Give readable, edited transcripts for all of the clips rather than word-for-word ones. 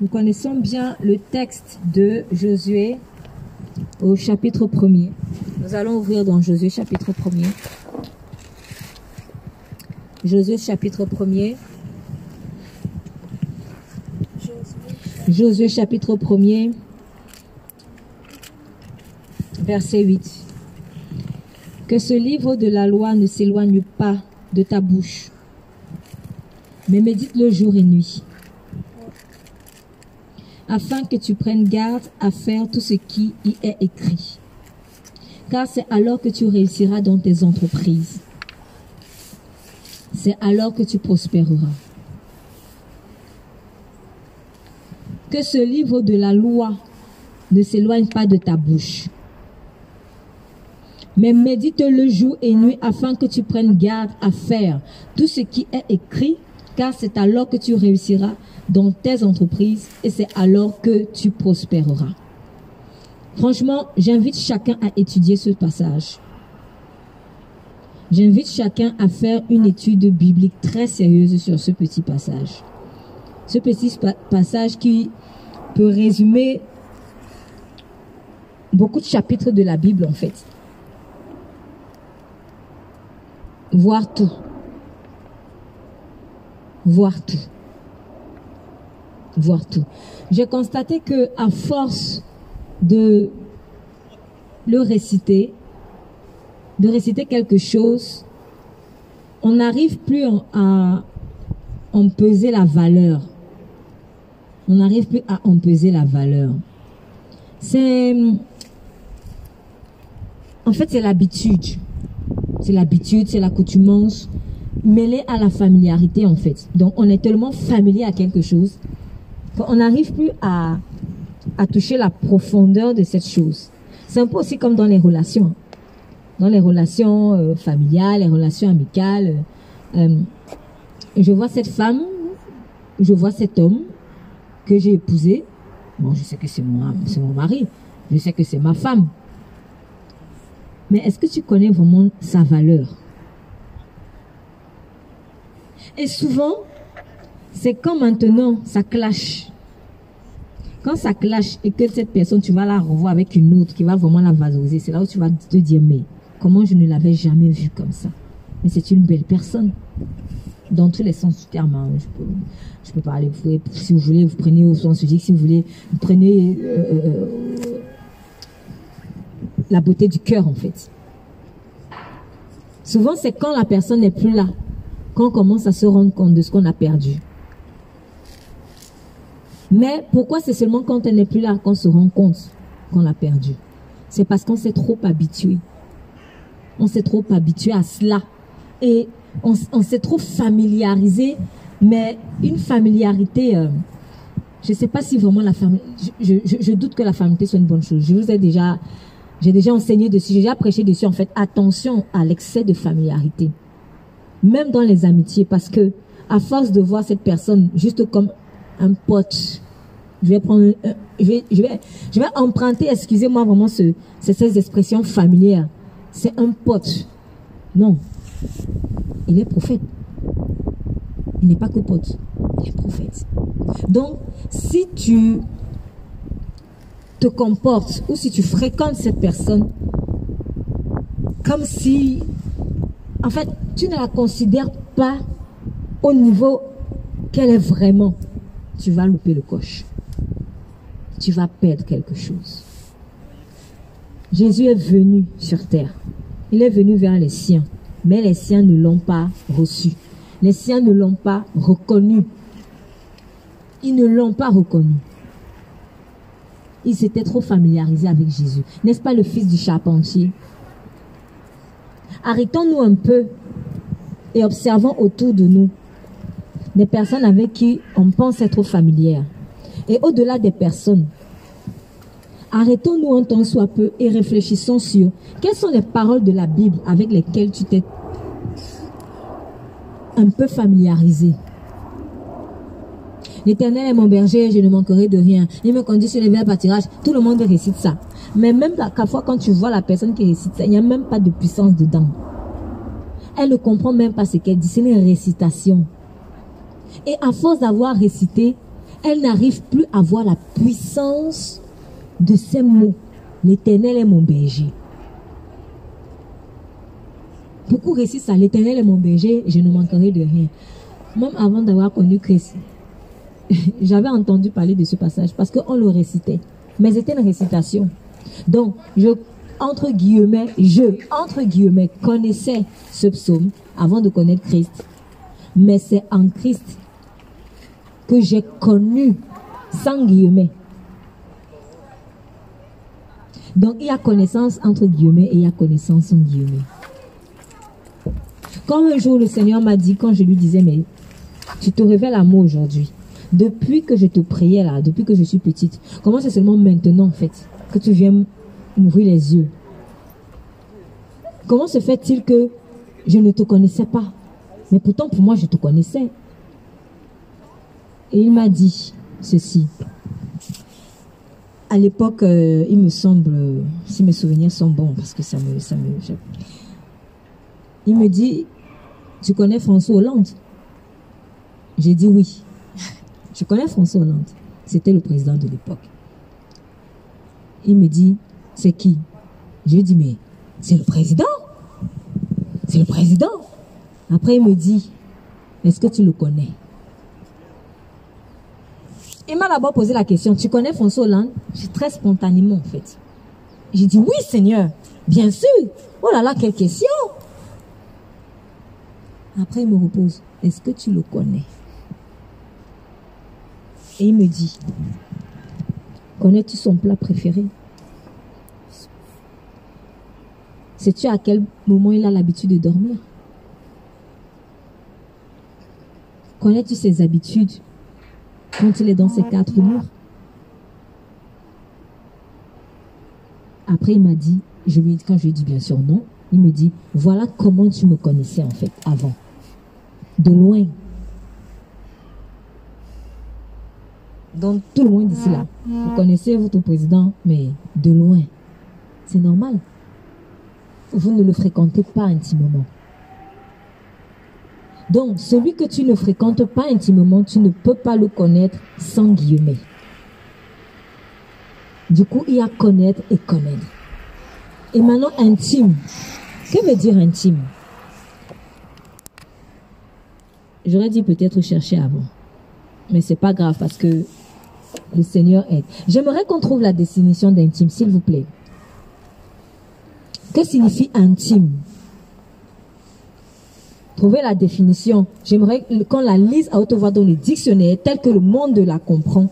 Nous connaissons bien le texte de Josué au chapitre 1er. Nous allons ouvrir dans Josué chapitre 1er. Josué chapitre 1er. Josué chapitre 1er, verset 8. Que ce livre de la loi ne s'éloigne pas de ta bouche, mais médite-le jour et nuit, afin que tu prennes garde à faire tout ce qui y est écrit. Car c'est alors que tu réussiras dans tes entreprises. C'est alors que tu prospéreras. Que ce livre de la loi ne s'éloigne pas de ta bouche, mais médite-le jour et nuit afin que tu prennes garde à faire tout ce qui est écrit, car c'est alors que tu réussiras dans tes entreprises et c'est alors que tu prospéreras. Franchement, j'invite chacun à étudier ce passage. J'invite chacun à faire une étude biblique très sérieuse sur ce petit passage. Ce petit passage qui peut résumer beaucoup de chapitres de la Bible en fait. Voir tout. Voir tout. Voir tout. J'ai constaté que à force de le réciter, de réciter quelque chose, on n'arrive plus à en peser la valeur. On n'arrive plus à en peser la valeur. En fait, c'est l'habitude. C'est l'habitude, c'est l'accoutumance mêlée à la familiarité, en fait. Donc, on est tellement familier à quelque chose qu'on n'arrive plus à toucher la profondeur de cette chose. C'est un peu aussi comme dans les relations. Dans les relations familiales, les relations amicales. Je vois cette femme, je vois cet homme que j'ai épousé. Bon, je sais que c'est mon mari. Je sais que c'est ma femme. Mais est-ce que tu connais vraiment sa valeur? Et souvent, c'est quand maintenant ça clash. Quand ça clash et que cette personne, tu vas la revoir avec une autre qui va vraiment la valoriser, c'est là où tu vas te dire, mais comment je ne l'avais jamais vue comme ça? Mais c'est une belle personne. Dans tous les sens du terme. Hein. Je peux parler, si vous voulez, vous prenez au sens physique, si vous voulez, vous prenez la beauté du cœur, en fait. Souvent, c'est quand la personne n'est plus là, qu'on commence à se rendre compte de ce qu'on a perdu. Mais pourquoi c'est seulement quand elle n'est plus là qu'on se rend compte qu'on l'a perdu? C'est parce qu'on s'est trop habitué. On s'est trop habitué à cela. Et on s'est trop familiarisé, mais une familiarité, je ne sais pas si vraiment la famille, je doute que la familiarité soit une bonne chose. J'ai déjà enseigné dessus, j'ai déjà prêché dessus en fait. Attention à l'excès de familiarité, même dans les amitiés, parce que à force de voir cette personne juste comme un pote, je vais emprunter, excusez-moi vraiment ces expressions familières. C'est un pote. Non. Il est prophète. Il n'est pas que pote. Il est prophète. Donc, si tu te comportes ou si tu fréquentes cette personne comme si, en fait, tu ne la considères pas au niveau qu'elle est vraiment, tu vas louper le coche. Tu vas perdre quelque chose. Jésus est venu sur terre. Il est venu vers les siens. Mais les siens ne l'ont pas reçu. Les siens ne l'ont pas reconnu. Ils ne l'ont pas reconnu. Ils s'étaient trop familiarisés avec Jésus. N'est-ce pas le fils du charpentier? Arrêtons-nous un peu et observons autour de nous des personnes avec qui on pense être familières. Et au-delà des personnes, arrêtons-nous un temps soit peu et réfléchissons sur quelles sont les paroles de la Bible avec lesquelles tu t'es un peu familiarisé. L'Éternel est mon berger, je ne manquerai de rien. Il me conduit sur les verts pâtirages. Tout le monde récite ça. Mais même parfois quand tu vois la personne qui récite ça, il n'y a même pas de puissance dedans. Elle ne comprend même pas ce qu'elle dit. C'est une récitation. Et à force d'avoir récité, elle n'arrive plus à voir la puissance de ces mots. L'Éternel est mon berger. Beaucoup récitent ça. L'Éternel est mon berger, je ne manquerai de rien. Même avant d'avoir connu Christ, j'avais entendu parler de ce passage parce qu'on le récitait. Mais c'était une récitation. Donc, entre guillemets, connaissais ce psaume avant de connaître Christ. Mais c'est en Christ que j'ai connu, sans guillemets. Donc, il y a connaissance entre guillemets et il y a connaissance sans guillemets. Comme un jour, le Seigneur m'a dit, quand je lui disais, mais tu te révèles à moi aujourd'hui. Depuis que je te priais là, depuis que je suis petite, comment c'est seulement maintenant, en fait, que tu viens m'ouvrir les yeux? Comment se fait-il que je ne te connaissais pas? Mais pourtant, pour moi, je te connaissais. Et il m'a dit ceci. À l'époque, il me semble, si mes souvenirs sont bons, parce que il me dit, tu connais François Hollande? J'ai dit oui. Je connais François Hollande. C'était le président de l'époque. Il me dit, c'est qui? Je lui dis, mais c'est le président. C'est le président. Après, il me dit, est-ce que tu le connais? Il m'a d'abord posé la question, tu connais François Hollande? J'ai très spontanément, en fait. J'ai dit, oui, Seigneur, bien sûr. Oh là là, quelle question. Après, il me repose, est-ce que tu le connais? Et il me dit, connais-tu son plat préféré? Sais-tu à quel moment il a l'habitude de dormir? Connais-tu ses habitudes quand il est dans ses quatre murs? Après, il m'a dit, quand je lui ai dit bien sûr non, il me dit, voilà comment tu me connaissais en fait avant. De loin. Donc, tout loin d'ici là. Vous connaissez votre président, mais de loin. C'est normal. Vous ne le fréquentez pas intimement. Donc, celui que tu ne fréquentes pas intimement, tu ne peux pas le connaître sans guillemets. Du coup, il y a connaître et connaître. Et maintenant, intime. Que veut dire intime? J'aurais dit peut-être chercher avant. Mais c'est pas grave parce que le Seigneur aide. J'aimerais qu'on trouve la définition d'intime, s'il vous plaît. Que signifie intime? Trouvez la définition. J'aimerais qu'on la lise à haute voix dans le dictionnaire tel que le monde la comprend.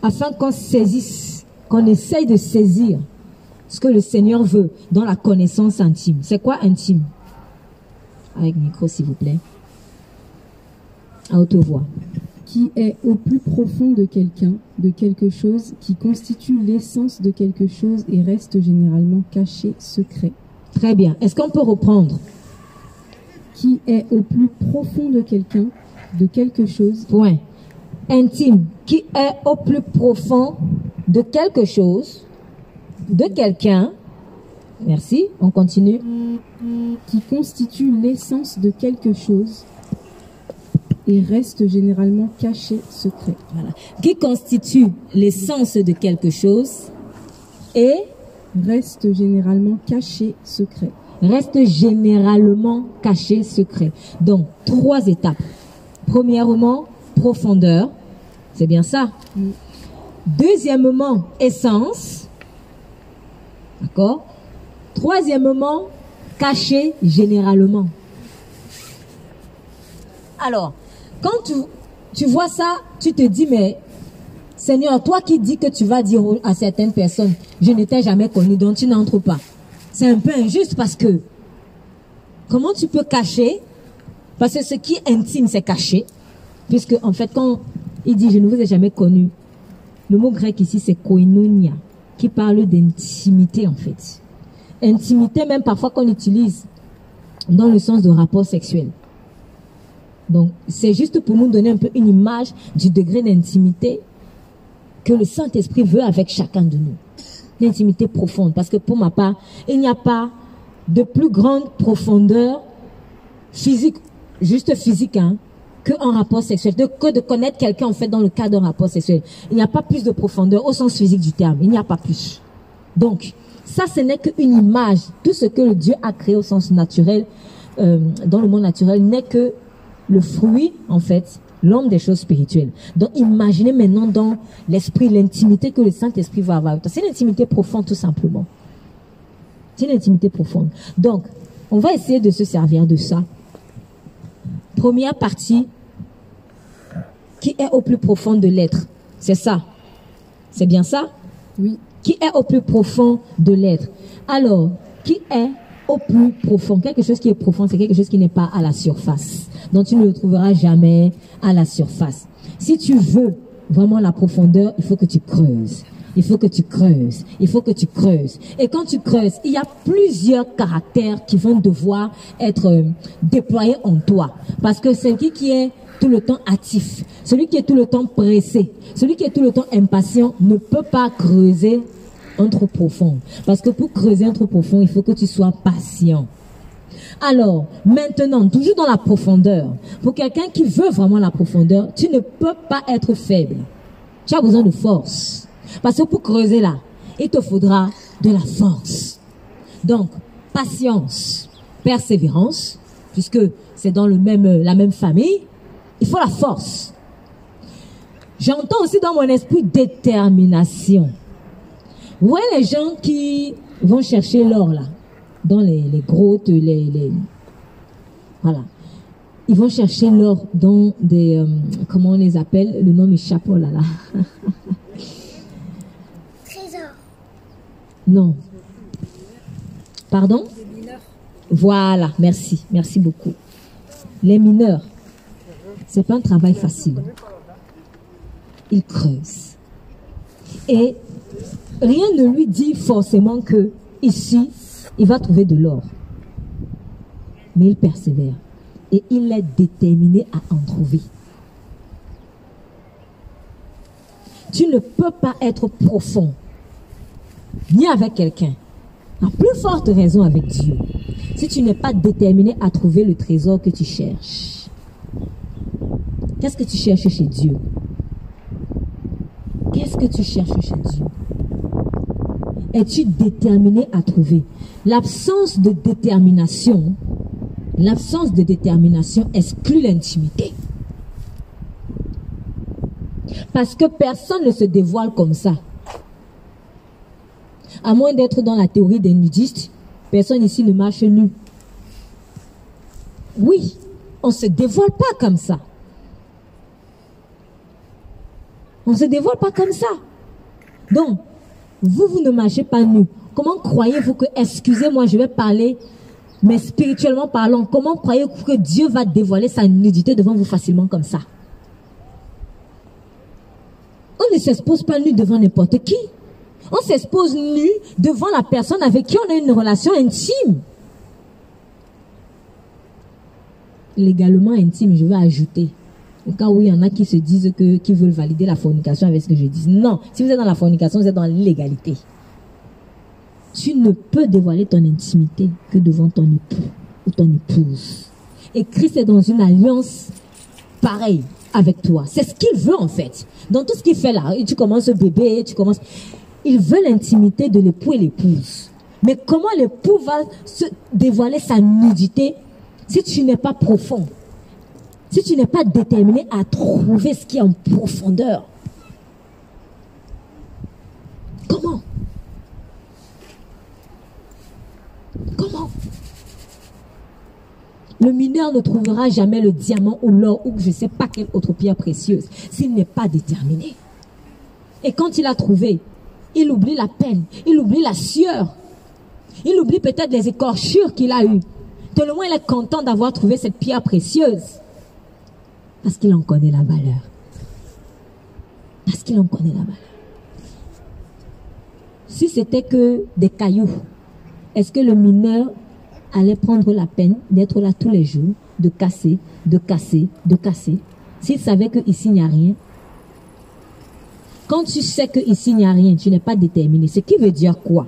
Afin qu'on saisisse, qu'on essaye de saisir ce que le Seigneur veut dans la connaissance intime. C'est quoi intime? Avec micro, s'il vous plaît. À haute voix. Qui est au plus profond de quelqu'un, de quelque chose, qui constitue l'essence de quelque chose et reste généralement caché, secret. Très bien. Est-ce qu'on peut reprendre? Qui est au plus profond de quelqu'un, de quelque chose. Point. Intime. Qui est au plus profond de quelque chose, de quelqu'un. Merci. On continue. Qui constitue l'essence de quelque chose et reste généralement caché, secret. Voilà. Qui constitue l'essence de quelque chose et reste généralement caché, secret. Reste généralement caché, secret. Donc, 3 étapes. Premièrement, profondeur. C'est bien ça. Deuxièmement, essence. D'accord? Troisièmement, caché généralement. Alors, quand tu vois ça, tu te dis, mais Seigneur, toi qui dis que tu vas dire à certaines personnes, je ne t'ai jamais connu, donc tu n'entres pas. C'est un peu injuste parce que, comment tu peux cacher? Parce que ce qui est intime, c'est caché. Puisque, en fait, quand il dit, je ne vous ai jamais connu, le mot grec ici, c'est koinonia, qui parle d'intimité, en fait. Intimité, même parfois qu'on utilise dans le sens de rapport sexuel. Donc, c'est juste pour nous donner un peu une image du degré d'intimité que le Saint-Esprit veut avec chacun de nous. L'intimité profonde. Parce que pour ma part, il n'y a pas de plus grande profondeur physique, juste physique, hein, qu'un rapport sexuel, que de connaître quelqu'un en fait dans le cadre d'un rapport sexuel. Il n'y a pas plus de profondeur au sens physique du terme. Il n'y a pas plus. Donc, ça, ce n'est qu'une image. Tout ce que Dieu a créé au sens naturel, dans le monde naturel, n'est que le fruit, en fait, l'homme des choses spirituelles. Donc, imaginez maintenant dans l'esprit, l'intimité que le Saint-Esprit va avoir. C'est une intimité profonde, tout simplement. C'est une intimité profonde. Donc, on va essayer de se servir de ça. Première partie, qui est au plus profond de l'être. C'est ça. C'est bien ça? Oui. Qui est au plus profond de l'être. Alors, qui est au plus profond? Quelque chose qui est profond, c'est quelque chose qui n'est pas à la surface. Donc, tu ne le trouveras jamais à la surface. Si tu veux vraiment la profondeur, il faut que tu creuses. Il faut que tu creuses. Il faut que tu creuses. Et quand tu creuses, il y a plusieurs caractères qui vont devoir être déployés en toi. Parce que celui qui est tout le temps actif, celui qui est tout le temps pressé, celui qui est tout le temps impatient ne peut pas creuser un trou profond. Parce que pour creuser un trou profond, il faut que tu sois patient. Alors, maintenant, toujours dans la profondeur, pour quelqu'un qui veut vraiment la profondeur, tu ne peux pas être faible. Tu as besoin de force. Parce que pour creuser là, il te faudra de la force. Donc, patience, persévérance, puisque c'est dans la même famille, il faut la force. J'entends aussi dans mon esprit détermination. Vous voyez les gens qui vont chercher l'or là, dans les grottes, voilà. Ils vont chercher l'or dans des, comment on les appelle? Le nom m'échappe, oh là là. Non. Pardon? Les mineurs. Voilà, merci. Merci beaucoup. Les mineurs, c'est pas un travail facile. Ils creusent. Et rien ne lui dit forcément que ici, il va trouver de l'or. Mais il persévère. Et il est déterminé à en trouver. Tu ne peux pas être profond ni avec quelqu'un, à plus forte raison avec Dieu, si tu n'es pas déterminé à trouver le trésor que tu cherches. Qu'est-ce que tu cherches chez Dieu? Qu'est-ce que tu cherches chez Dieu? Es-tu déterminé à trouver? L'absence de détermination exclut l'intimité. Parce que personne ne se dévoile comme ça. À moins d'être dans la théorie des nudistes, personne ici ne marche nu. Oui, on ne se dévoile pas comme ça. On ne se dévoile pas comme ça. Donc, vous ne marchez pas nu. Comment croyez-vous que, excusez-moi, je vais parler, mais spirituellement parlant, comment croyez-vous que Dieu va dévoiler sa nudité devant vous facilement comme ça? On ne s'expose pas nu devant n'importe qui. On s'expose nu devant la personne avec qui on a une relation intime. Légalement intime, je vais ajouter. Au cas où il y en a qui se disent qui veulent valider la fornication avec ce que je dis. Non, si vous êtes dans la fornication, vous êtes dans l'illégalité. Tu ne peux dévoiler ton intimité que devant ton époux ou ton épouse. Et Christ est dans une alliance pareille avec toi. C'est ce qu'il veut en fait. Dans tout ce qu'il fait là, tu commences bébé, tu commences... Il veut l'intimité de l'époux et l'épouse. Mais comment l'époux va se dévoiler sa nudité si tu n'es pas profond? Si tu n'es pas déterminé à trouver ce qui est en profondeur? Comment? Comment? Le mineur ne trouvera jamais le diamant ou l'or ou je ne sais pas quelle autre pierre précieuse s'il n'est pas déterminé. Et quand il a trouvé, il oublie la peine, il oublie la sueur, il oublie peut-être les écorchures qu'il a eues. Tellement il est content d'avoir trouvé cette pierre précieuse. Parce qu'il en connaît la valeur. Parce qu'il en connaît la valeur. Si c'était que des cailloux, est-ce que le mineur allait prendre la peine d'être là tous les jours, de casser, de casser, de casser, s'il savait qu'ici il n'y a rien? Quand tu sais qu'ici il n'y a rien, tu n'es pas déterminé. Ce qui veut dire quoi?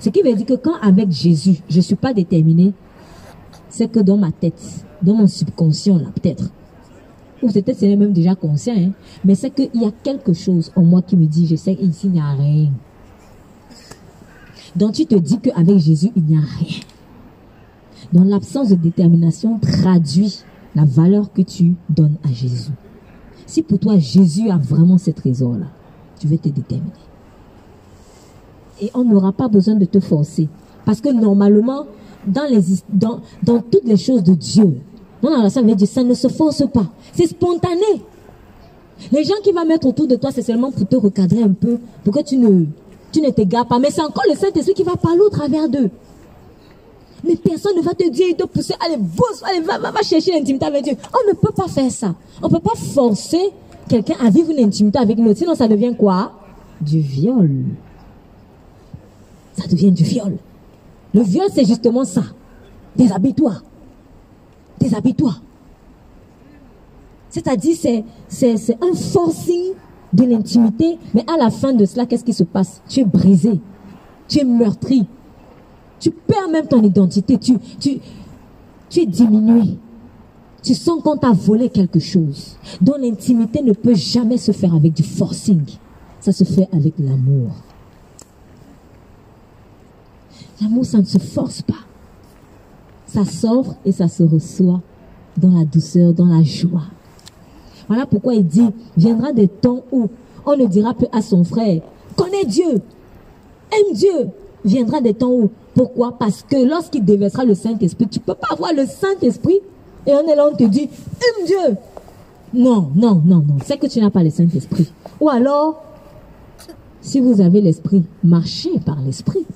Ce qui veut dire que quand avec Jésus, je ne suis pas déterminé, c'est que dans ma tête, dans mon subconscient là peut-être, ou peut-être c'est même déjà conscient, hein, mais c'est qu'il y a quelque chose en moi qui me dit, je sais qu'ici il n'y a rien. Donc tu te dis qu'avec Jésus, il n'y a rien. Donc l'absence de détermination traduit la valeur que tu donnes à Jésus. Si pour toi, Jésus a vraiment ce trésor-là, tu veux te déterminer. Et on n'aura pas besoin de te forcer. Parce que normalement, dans toutes les choses de Dieu, dans la relation avec Dieu, ça ne se force pas. C'est spontané. Les gens qui vont mettre autour de toi, c'est seulement pour te recadrer un peu, pour que tu ne t'égares pas. Mais c'est encore le Saint-Esprit qui va parler au travers d'eux. Mais personne ne va te dire, te pousser, allez, bosse, allez, va chercher l'intimité avec Dieu. On ne peut pas faire ça. On ne peut pas forcer quelqu'un à vivre une intimité avec nous. Sinon, ça devient quoi? Du viol. Ça devient du viol. Le viol, c'est justement ça. Déshabille-toi. Déshabille-toi. C'est-à-dire, c'est un forcing de l'intimité. Mais à la fin de cela, qu'est-ce qui se passe? Tu es brisé. Tu es meurtri. Tu perds même ton identité. Tu es diminué. Tu sens qu'on t'a volé quelque chose. Donc l'intimité ne peut jamais se faire avec du forcing. Ça se fait avec l'amour. L'amour, ça ne se force pas. Ça s'offre et ça se reçoit dans la douceur, dans la joie. Voilà pourquoi il dit, viendra des temps où on ne dira plus à son frère, connais Dieu, aime Dieu. Viendra des temps où, pourquoi? Parce que lorsqu'il déversera le Saint-Esprit, tu ne peux pas avoir le Saint-Esprit et on est là, on te dit, aime Dieu. Non, non, non, non, c'est que tu n'as pas le Saint-Esprit. Ou alors, si vous avez l'Esprit, marchez par l'Esprit.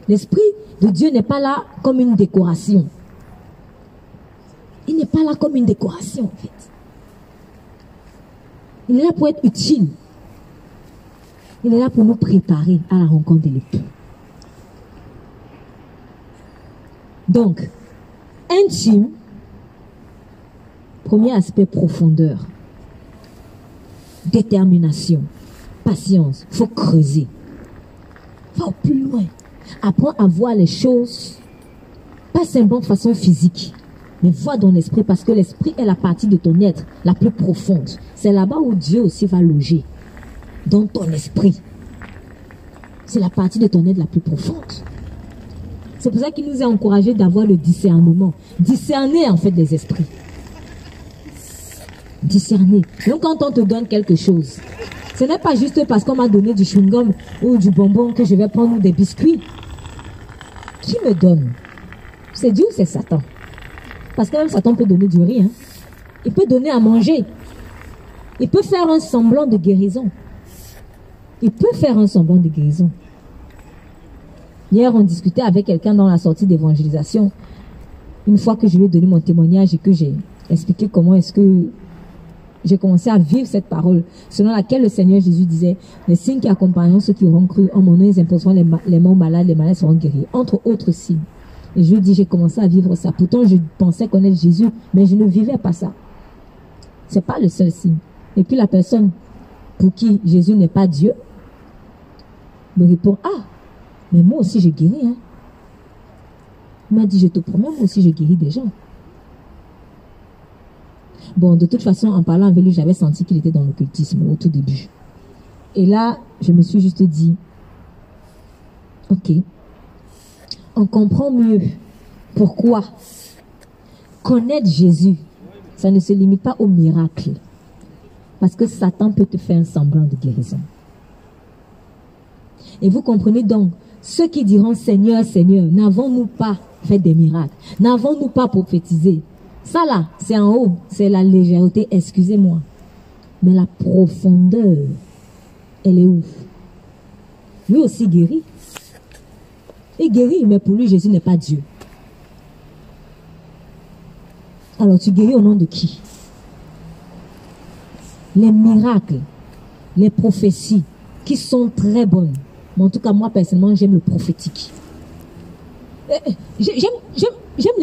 L'Esprit de Dieu n'est pas là comme une décoration. Il n'est pas là comme une décoration, en fait. Il est là pour être utile. Il est là pour nous préparer à la rencontre de l'époux. Donc, intime, premier aspect, profondeur. Détermination, patience, il faut creuser. Va au plus loin. Apprends à voir les choses, pas seulement de façon physique, mais vois dans l'esprit, parce que l'esprit est la partie de ton être la plus profonde. C'est là-bas où Dieu aussi va loger, dans ton esprit. C'est la partie de ton être la plus profonde. C'est pour ça qu'il nous a encouragé d'avoir le discernement. Discerner en fait les esprits. Discerner. Donc quand on te donne quelque chose, ce n'est pas juste parce qu'on m'a donné du chewing-gum ou du bonbon que je vais prendre des biscuits. Qui me donne? C'est Dieu ou c'est Satan? Parce que même Satan peut donner du riz. Hein? Il peut donner à manger. Il peut faire un semblant de guérison. Il peut faire un semblant de guérison. Hier, on discutait avec quelqu'un dans la sortie d'évangélisation. Une fois que je lui ai donné mon témoignage et que j'ai expliqué comment est-ce que j'ai commencé à vivre cette parole, selon laquelle le Seigneur Jésus disait, les signes qui accompagneront ceux qui auront cru, en mon nom, ils imposeront les mains aux malades, les malades seront guéris. Entre autres signes. Et je lui dis, j'ai commencé à vivre ça. Pourtant, je pensais connaître Jésus, mais je ne vivais pas ça. C'est pas le seul signe. Et puis la personne pour qui Jésus n'est pas Dieu me répond, ah, mais moi aussi je guéris. Hein. Il m'a dit, je te promets, moi aussi je guéris des gens. Bon, de toute façon, en parlant avec lui, j'avais senti qu'il était dans l'occultisme au tout début. Et là, je me suis juste dit, ok, on comprend mieux pourquoi connaître Jésus, ça ne se limite pas au miracle. Parce que Satan peut te faire un semblant de guérison. Et vous comprenez donc, ceux qui diront Seigneur, Seigneur, n'avons-nous pas fait des miracles? N'avons-nous pas prophétisé? Ça là, c'est en haut, c'est la légèreté, excusez-moi. Mais la profondeur, elle est où? Lui aussi guérit. Il guérit, mais pour lui, Jésus n'est pas Dieu. Alors tu guéris au nom de qui? Les miracles, les prophéties, qui sont très bonnes. Mais en tout cas, moi, personnellement, j'aime le prophétique. J'aime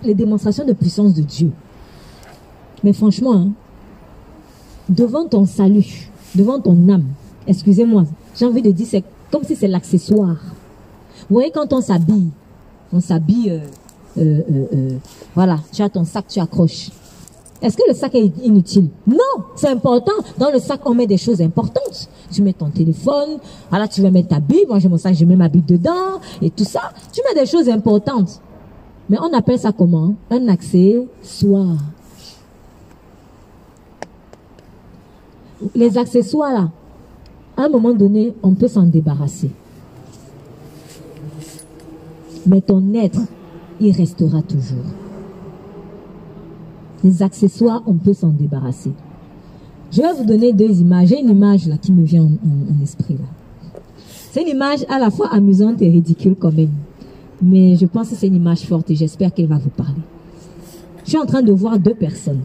les démonstrations de puissance de Dieu. Mais franchement, hein, devant ton salut, devant ton âme, excusez-moi, j'ai envie de dire, c'est comme si c'est l'accessoire. Vous voyez, quand on s'habille, voilà, tu as ton sac, tu accroches. Est-ce que le sac est inutile? Non, c'est important. Dans le sac, on met des choses importantes. Tu mets ton téléphone, voilà, tu vas mettre ta Bible. Moi, j'ai mon sac, je mets ma Bible dedans et tout ça. Tu mets des choses importantes. Mais on appelle ça comment? Un accessoire. Les accessoires, là, à un moment donné, on peut s'en débarrasser. Mais ton être, il restera toujours. Les accessoires, on peut s'en débarrasser. Je vais vous donner deux images. J'ai une image là qui me vient en esprit là. C'est une image à la fois amusante et ridicule quand même. Mais je pense que c'est une image forte et j'espère qu'elle va vous parler. Je suis en train de voir deux personnes.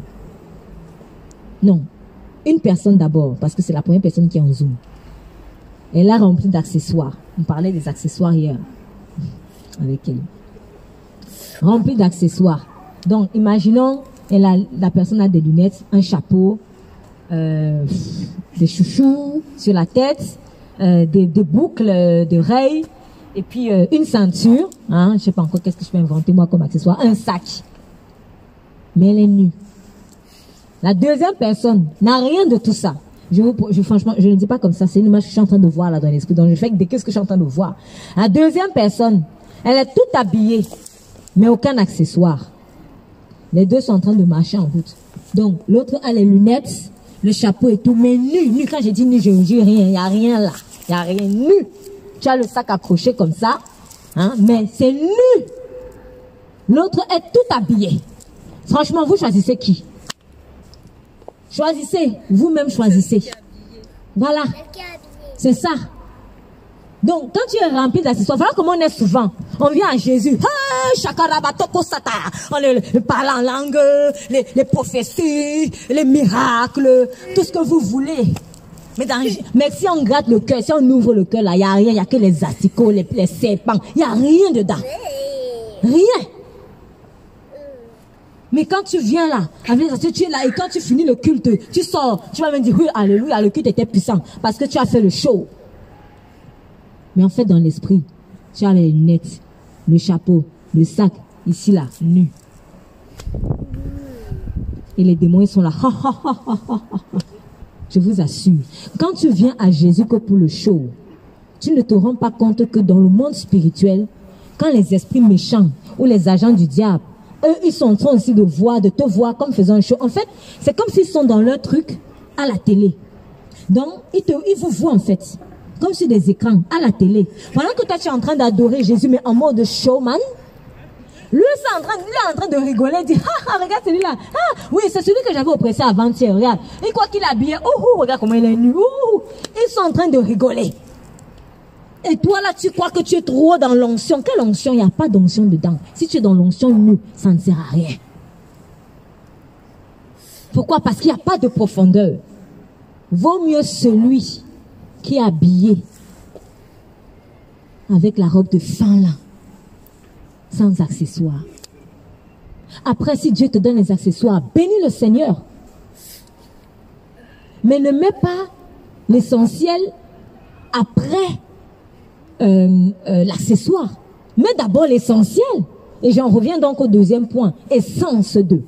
Non, une personne d'abord, parce que c'est la première personne qui est en zoom. Elle a rempli d'accessoires. On parlait des accessoires hier avec elle. Rempli d'accessoires. Donc, imaginons, la personne a des lunettes, un chapeau, des chouchous sur la tête, des boucles d'oreilles, et puis une ceinture, hein, je sais pas encore qu'est-ce que je peux inventer moi comme accessoire, un sac. Mais elle est nue. La deuxième personne n'a rien de tout ça. Franchement, je ne dis pas comme ça, c'est une image que je suis en train de voir là dans l'esprit, donc je fais que qu'est-ce que je suis en train de voir. La deuxième personne, elle est toute habillée, mais aucun accessoire. Les deux sont en train de marcher en route. Donc, l'autre a les lunettes, le chapeau et tout, mais nu. Quand j'ai dit nu, je ne dis rien, il n'y a rien là. Il n'y a rien nu. Tu as le sac accroché comme ça, hein, mais c'est nu. L'autre est tout habillé. Franchement, vous choisissez qui? Choisissez, vous-même choisissez. Voilà, c'est ça. Donc, quand tu es rempli d'accessoires, voilà comment on est souvent. On vient à Jésus. On parle en langue, les prophéties, les miracles, tout ce que vous voulez. Mais si on gratte le cœur, si on ouvre le cœur, là, il n'y a rien, il n'y a que les asticots, les serpents. Il n'y a rien dedans. Rien. Mais quand tu viens là, tu es là, et quand tu finis le culte, tu sors, tu vas me dire, oui, alléluia, le culte était puissant, parce que tu as fait le show. Mais en fait, dans l'esprit, tu as les lunettes, le chapeau, le sac, ici là, nu. Et les démons, ils sont là. Je vous assure, quand tu viens à Jésus que pour le show, tu ne te rends pas compte que dans le monde spirituel, quand les esprits méchants ou les agents du diable, eux, ils sont en train aussi de te voir comme faisant un show. En fait, c'est comme s'ils sont dans leur truc à la télé. Donc, ils vous voient en fait, comme sur des écrans, à la télé. Pendant que toi, tu es en train d'adorer Jésus, mais en mode showman, lui, il est en train de rigoler, il dit, regarde celui-là. Ah, oui, c'est celui que j'avais oppressé avant-hier, regarde. Et quoi qu'il est habillé, regarde comment il est nu. Ils sont en train de rigoler. Et toi, là, tu crois que tu es trop dans l'onction. Quelle onction? Il n'y a pas d'onction dedans. Si tu es dans l'onction nue, ça ne sert à rien. Pourquoi? Parce qu'il n'y a pas de profondeur. Vaut mieux celui qui est habillé avec la robe de fin, là, sans accessoires. Après, si Dieu te donne les accessoires, bénis le Seigneur. Mais ne mets pas l'essentiel après l'accessoire. Mets d'abord l'essentiel. Et j'en reviens donc au deuxième point. Essence de.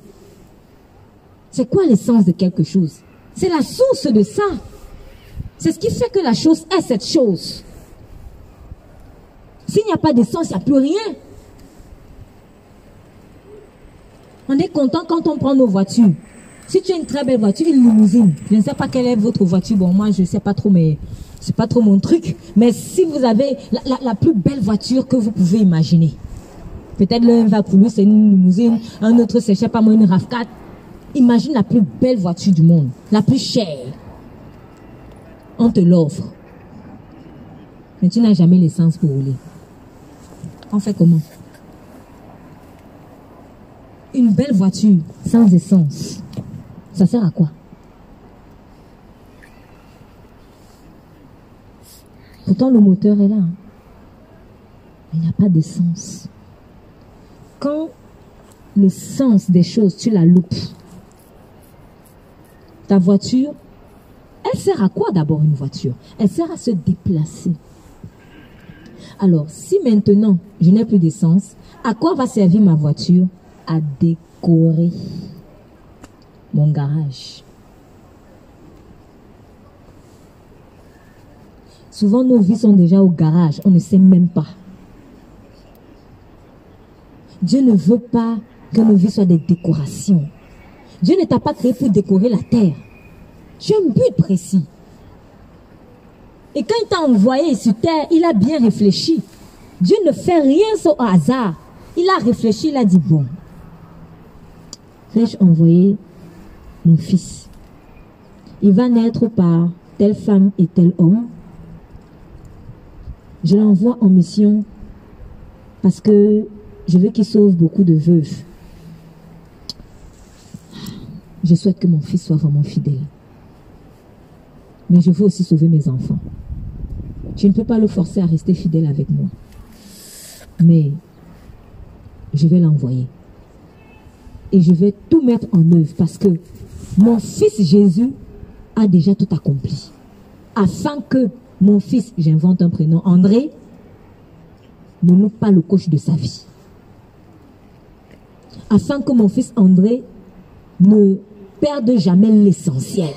C'est quoi l'essence de quelque chose? C'est la source de ça. C'est ce qui fait que la chose est cette chose. S'il n'y a pas d'essence, il n'y a plus rien. On est content quand on prend nos voitures. Si tu as une très belle voiture, une limousine, je ne sais pas quelle est votre voiture, bon moi je ne sais pas trop, mais c'est pas trop mon truc, mais si vous avez la plus belle voiture que vous pouvez imaginer, peut-être l'un va pour lui c'est une limousine, un autre c'est je sais pas moi une RAV4, imagine la plus belle voiture du monde, la plus chère, on te l'offre, mais tu n'as jamais l'essence pour rouler. On fait comment? Une belle voiture sans essence, ça sert à quoi? Pourtant, le moteur est là. Hein. Il n'y a pas d'essence. Quand le sens des choses, tu la loupes, ta voiture, elle sert à quoi d'abord une voiture? Elle sert à se déplacer. Alors, si maintenant, je n'ai plus d'essence, à quoi va servir ma voiture? À décorer. mon garage. Souvent, nos vies sont déjà au garage. On ne sait même pas. Dieu ne veut pas que nos vies soient des décorations. Dieu ne t'a pas créé pour décorer la terre. Tu as un but précis. Et quand il t'a envoyé sur terre, il a bien réfléchi. Dieu ne fait rien au hasard. Il a réfléchi, il a dit, bon, vais-je envoyer mon fils? Il va naître par telle femme et tel homme. Je l'envoie en mission parce que je veux qu'il sauve beaucoup de veuves. Je souhaite que mon fils soit vraiment fidèle. Mais je veux aussi sauver mes enfants. Tu ne peux pas le forcer à rester fidèle avec moi. Mais je vais l'envoyer. Et je vais tout mettre en œuvre parce que mon fils Jésus a déjà tout accompli. Afin que mon fils, j'invente un prénom, André, ne loupe pas le coche de sa vie. Afin que mon fils André ne perde jamais l'essentiel.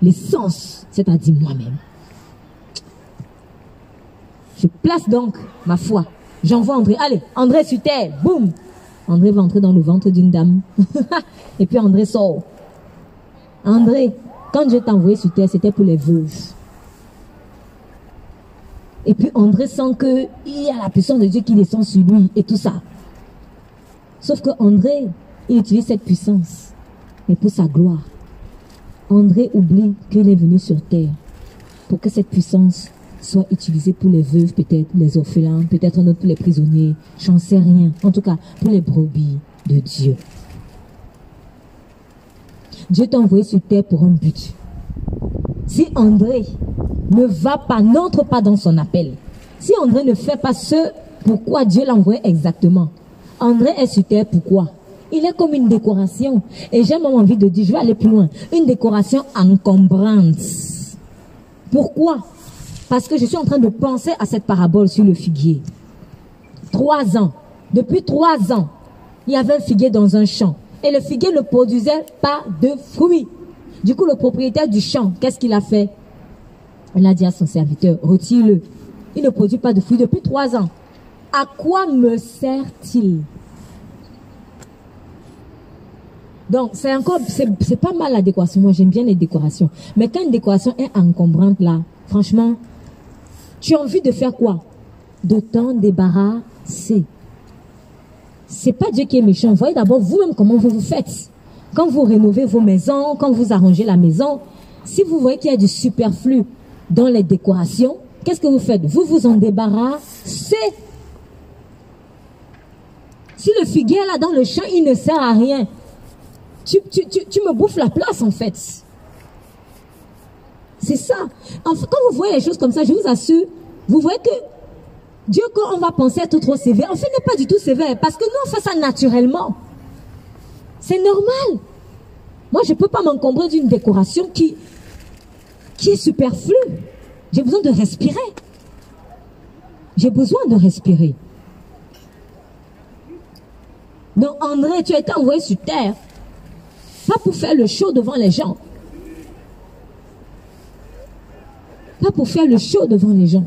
L'essence, c'est-à-dire moi-même. Je place donc ma foi. J'envoie André. Allez, André sur terre. Boum. André va entrer dans le ventre d'une dame. Et puis André sort. André, quand Dieu t'a envoyé sur terre, c'était pour les veuves. Et puis André sent qu'il y a la puissance de Dieu qui descend sur lui et tout ça. Sauf que André, il utilise cette puissance, mais pour sa gloire. André oublie qu'il est venu sur terre pour que cette puissance soit utilisée pour les veuves, peut-être les orphelins, peut-être un autre pour les prisonniers, j'en sais rien. En tout cas, pour les brebis de Dieu. Dieu t'a envoyé sur terre pour un but. Si André ne va pas, n'entre pas dans son appel, si André ne fait pas ce pourquoi Dieu l'a envoyé exactement, André est sur terre pourquoi? Il est comme une décoration. Et j'ai même envie de dire, je vais aller plus loin, une décoration encombrante. Pourquoi? Parce que je suis en train de penser à cette parabole sur le figuier. 3 ans. Depuis 3 ans, il y avait un figuier dans un champ. Et le figuier ne produisait pas de fruits. Du coup, le propriétaire du champ, qu'est-ce qu'il a fait? Il a dit à son serviteur, retire-le. Il ne produit pas de fruits depuis 3 ans. À quoi me sert-il? Donc, c'est pas mal la décoration. Moi, j'aime bien les décorations. Mais quand une décoration est encombrante là, franchement, tu as envie de faire quoi? De t'en débarrasser. C'est pas Dieu qui est méchant. Voyez d'abord vous-même comment vous faites. Quand vous rénovez vos maisons, quand vous arrangez la maison, si vous voyez qu'il y a du superflu dans les décorations, qu'est-ce que vous faites? Vous vous en débarrassez. Si le figuier là dans le champ, il ne sert à rien. Tu me bouffes la place en fait. C'est ça. Enfin, quand vous voyez les choses comme ça, je vous assure, vous voyez que Dieu, quand on va penser être trop sévère, en fait, n'est pas du tout sévère. Parce que nous, on fait ça naturellement. C'est normal. Moi, je ne peux pas m'encombrer d'une décoration qui est superflue. J'ai besoin de respirer. J'ai besoin de respirer. Donc, André, tu as été envoyé sur terre. Pas pour faire le show devant les gens. Pas pour faire le show devant les gens.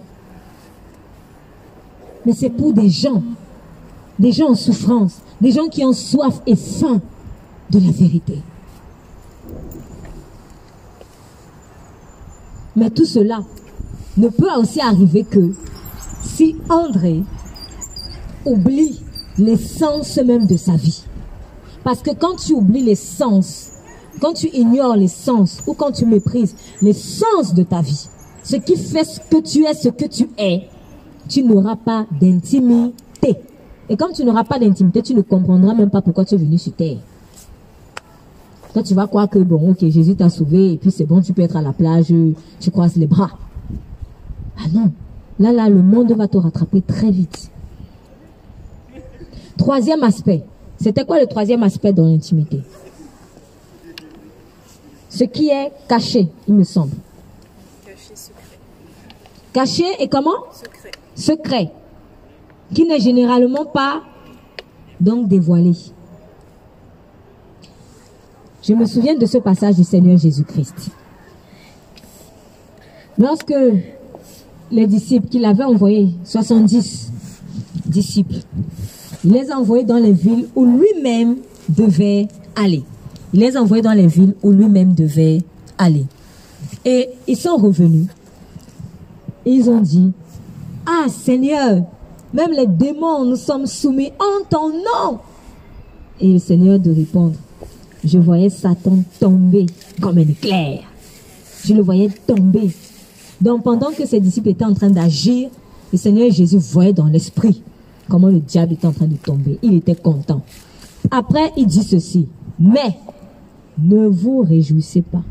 Mais c'est pour des gens en souffrance, des gens qui ont soif et faim de la vérité. Mais tout cela ne peut aussi arriver que si André oublie l'essence même de sa vie. Parce que quand tu oublies l'essence, quand tu ignores l'essence ou quand tu méprises l'essence de ta vie, ce qui fait ce que tu es, tu n'auras pas d'intimité. Et comme tu n'auras pas d'intimité, tu ne comprendras même pas pourquoi tu es venu sur terre. Quand tu vas croire que, bon, ok, Jésus t'a sauvé, et puis c'est bon, tu peux être à la plage, tu croises les bras. Ah non. Là, le monde va te rattraper très vite. 3e aspect. C'était quoi le 3e aspect dans l'intimité? Ce qui est caché, il me semble. Caché, secret. Caché et comment? Secret. Secret. Qui n'est généralement pas donc dévoilé. Je me souviens de ce passage du Seigneur Jésus-Christ. Lorsque les disciples qu'il avait envoyés, 70 disciples, il les a envoyés dans les villes où lui-même devait aller. Il les a envoyés dans les villes où lui-même devait aller. Et ils sont revenus. Et ils ont dit, « Ah Seigneur, même les démons nous sommes soumis en ton nom. » Et le Seigneur de répondre, « Je voyais Satan tomber comme un éclair. Je le voyais tomber. » Donc pendant que ses disciples étaient en train d'agir, le Seigneur Jésus voyait dans l'esprit comment le diable était en train de tomber. Il était content. Après, il dit ceci, « Mais ne vous réjouissez pas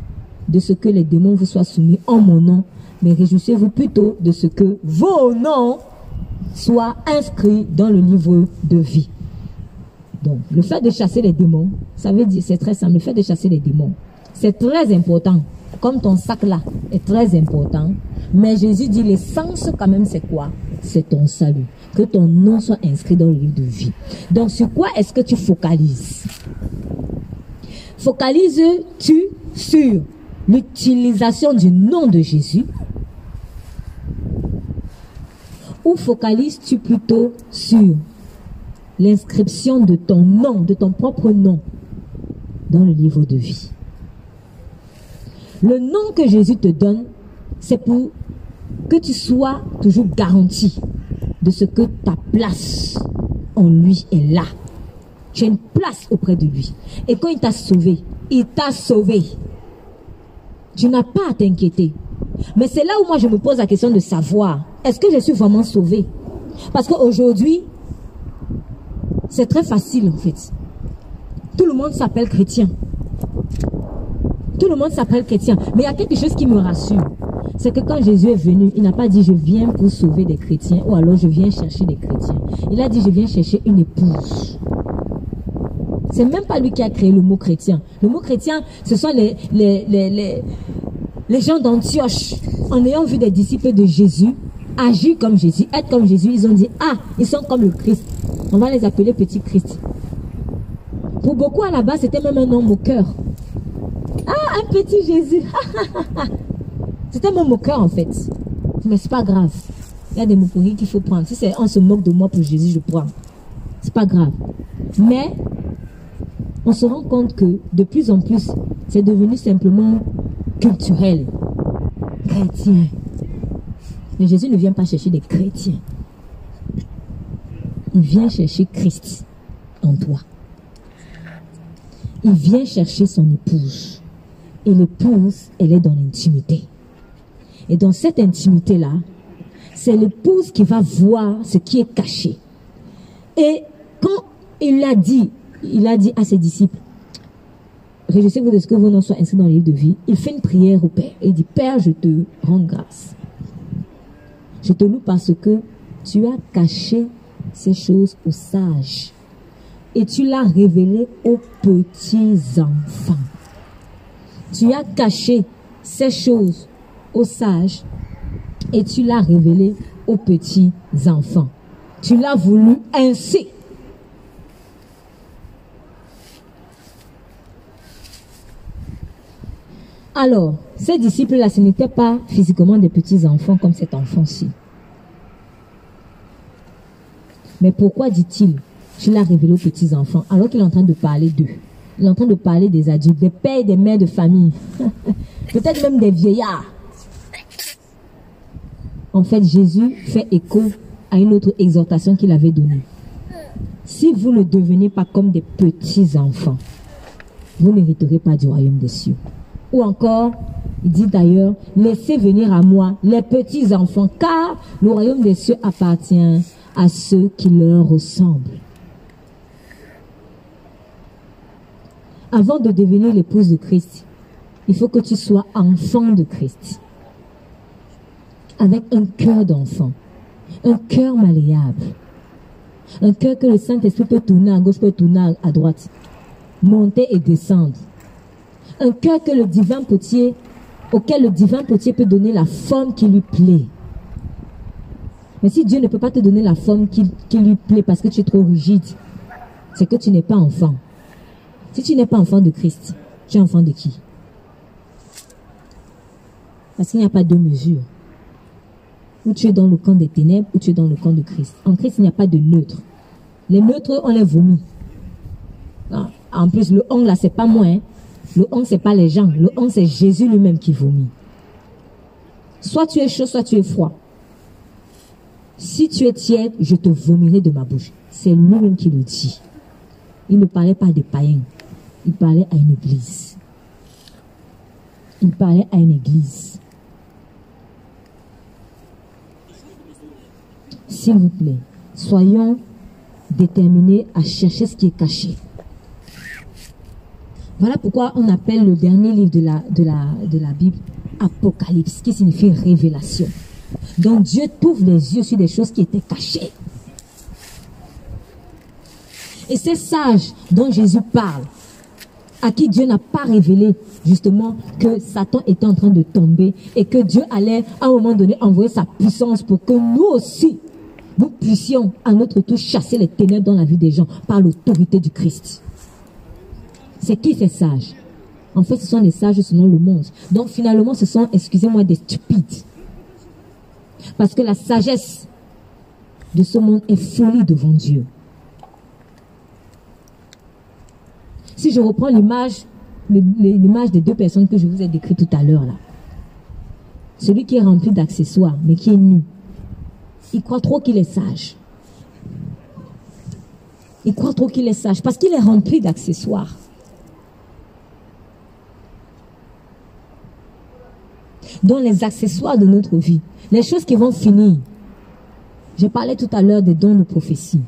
de ce que les démons vous soient soumis en mon nom, mais réjouissez-vous plutôt de ce que vos noms soient inscrits dans le livre de vie. » Donc, le fait de chasser les démons, ça veut dire, c'est très simple, le fait de chasser les démons, c'est très important. Comme ton sac là est très important, mais Jésus dit l'essence quand même c'est quoi? C'est ton salut. Que ton nom soit inscrit dans le livre de vie. Donc sur quoi est-ce que tu focalises? Focalises-tu sur l'utilisation du nom de Jésus? Ou focalises-tu plutôt sur l'inscription de ton nom, de ton propre nom, dans le livre de vie? Le nom que Jésus te donne, c'est pour que tu sois toujours garanti de ce que ta place en lui est là. Tu as une place auprès de lui. Et quand il t'a sauvé, il t'a sauvé. Tu n'as pas à t'inquiéter. Mais c'est là où moi je me pose la question de savoir, est-ce que je suis vraiment sauvé? Parce qu'aujourd'hui, c'est très facile en fait. Tout le monde s'appelle chrétien. Tout le monde s'appelle chrétien. Mais il y a quelque chose qui me rassure. C'est que quand Jésus est venu, il n'a pas dit je viens pour sauver des chrétiens ou alors je viens chercher des chrétiens. Il a dit je viens chercher une épouse. C'est même pas lui qui a créé le mot chrétien. Le mot chrétien, ce sont les gens d'Antioche. En ayant vu des disciples de Jésus agir comme Jésus, être comme Jésus, ils ont dit ah, ils sont comme le Christ. On va les appeler petits Christ. Pour beaucoup à la base, c'était même un nom moqueur. Ah, un petit Jésus. C'était mon moqueur en fait. Mais c'est pas grave. Il y a des moqueries qu'il faut prendre. Si on se moque de moi pour Jésus, je prends. C'est pas grave. Mais on se rend compte que de plus en plus, c'est devenu simplement culturel. Chrétien. Mais Jésus ne vient pas chercher des chrétiens. Il vient chercher Christ en toi. Il vient chercher son épouse. Et l'épouse, elle est dans l'intimité. Et dans cette intimité-là, c'est l'épouse qui va voir ce qui est caché. Et quand il a dit à ses disciples, réjouissez-vous de ce que vos noms soient inscrits dans le livre de vie, il fait une prière au Père. Et il dit, Père, je te rends grâce. Je te loue parce que tu as caché ces choses aux sages. Et tu l'as révélé aux petits enfants. Tu as caché ces choses aux sages et tu l'as révélé aux petits enfants. Tu l'as voulu ainsi. Alors, ces disciples-là, ce n'étaient pas physiquement des petits enfants comme cet enfant-ci. Mais pourquoi dit-il, tu l'as révélé aux petits enfants alors qu'il est en train de parler d'eux? Il est en train de parler des adultes, des pères et des mères de famille. Peut-être même des vieillards. En fait, Jésus fait écho à une autre exhortation qu'il avait donnée. Si vous ne devenez pas comme des petits enfants, vous n'hériterez pas du royaume des cieux. Ou encore, il dit d'ailleurs, laissez venir à moi les petits enfants, car le royaume des cieux appartient à ceux qui leur ressemblent. Avant de devenir l'épouse de Christ, il faut que tu sois enfant de Christ. Avec un cœur d'enfant, un cœur malléable, un cœur que le Saint-Esprit peut tourner à gauche, peut tourner à droite, monter et descendre. Un cœur que le divin potier, auquel le divin potier peut donner la forme qui lui plaît. Mais si Dieu ne peut pas te donner la forme qui lui plaît parce que tu es trop rigide, c'est que tu n'es pas enfant. Si tu n'es pas enfant de Christ, Tu es enfant de qui? Parce qu'il n'y a pas deux mesures. Ou tu es dans le camp des ténèbres, ou tu es dans le camp de Christ. En Christ, il n'y a pas de neutre. Les neutres, on les vomit. En plus, le on là, c'est pas moi. Hein. Le on, c'est pas les gens. Le on, c'est Jésus lui-même qui vomit. Soit tu es chaud, soit tu es froid. Si tu es tiède, je te vomirai de ma bouche. C'est lui-même qui le dit. Il ne parlait pas des païens. Il parlait à une église. Il parlait à une église. S'il vous plaît, soyons déterminés à chercher ce qui est caché. Voilà pourquoi on appelle le dernier livre de la Bible Apocalypse, qui signifie révélation. Donc Dieu t'ouvre les yeux sur des choses qui étaient cachées. Et ces sages dont Jésus parle, à qui Dieu n'a pas révélé justement que Satan était en train de tomber et que Dieu allait à un moment donné envoyer sa puissance pour que nous aussi, nous puissions à notre tour chasser les ténèbres dans la vie des gens par l'autorité du Christ. C'est qui ces sages? En fait, ce sont les sages selon le monde. Donc finalement, ce sont, excusez-moi, des stupides. Parce que la sagesse de ce monde est folie devant Dieu. Si je reprends l'image des deux personnes que je vous ai décrites tout à l'heure là. Celui qui est rempli d'accessoires, mais qui est nu. Il croit trop qu'il est sage. Il croit trop qu'il est sage parce qu'il est rempli d'accessoires. Dans les accessoires de notre vie, les choses qui vont finir. J'ai parlé tout à l'heure des dons de prophétie.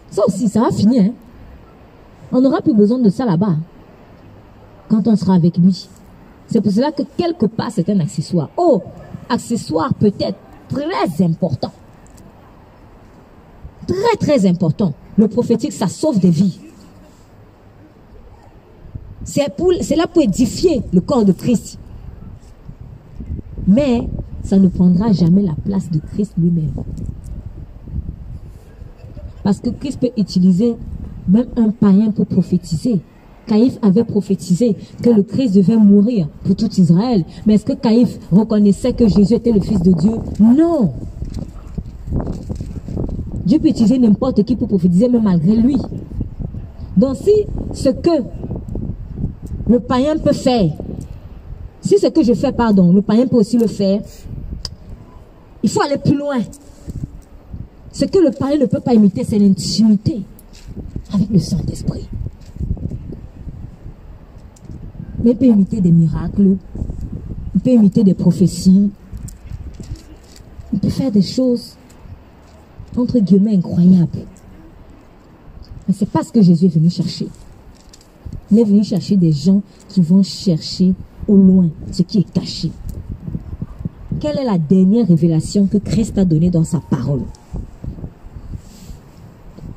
Ça aussi, ça va finir. Hein? On n'aura plus besoin de ça là-bas. Quand on sera avec lui. C'est pour cela que quelque part, c'est un accessoire. Oh, accessoire peut-être très important. Très, très important. Le prophétique, ça sauve des vies. C'est là pour édifier le corps de Christ. Mais ça ne prendra jamais la place de Christ lui-même. Parce que Christ peut utiliser même un païen pour prophétiser. Caïphe avait prophétisé que le Christ devait mourir pour tout Israël. Mais est-ce que Caïphe reconnaissait que Jésus était le Fils de Dieu? Non. Dieu peut utiliser n'importe qui pour prophétiser, même malgré lui. Donc si ce que le païen peut faire, si ce que je fais, pardon, le païen peut aussi le faire, il faut aller plus loin. Ce que le païen ne peut pas imiter, c'est l'intimité avec le Saint-Esprit. Mais il peut imiter des miracles, il peut imiter des prophéties, il peut faire des choses, entre guillemets, incroyables. Mais ce n'est pas ce que Jésus est venu chercher. Il est venu chercher des gens qui vont chercher au loin ce qui est caché. Quelle est la dernière révélation que Christ a donnée dans sa parole?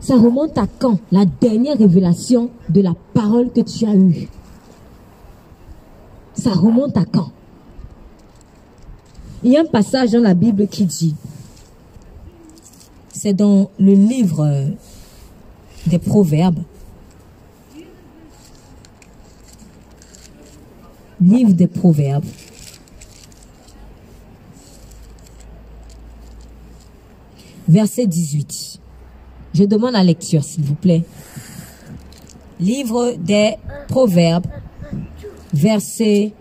Ça remonte à quand? La dernière révélation de la parole que tu as eue. Ça remonte à quand? Il y a un passage dans la Bible qui dit, c'est dans le livre des Proverbes, livre des Proverbes, verset 18. Je demande la lecture, s'il vous plaît. Livre des Proverbes, verset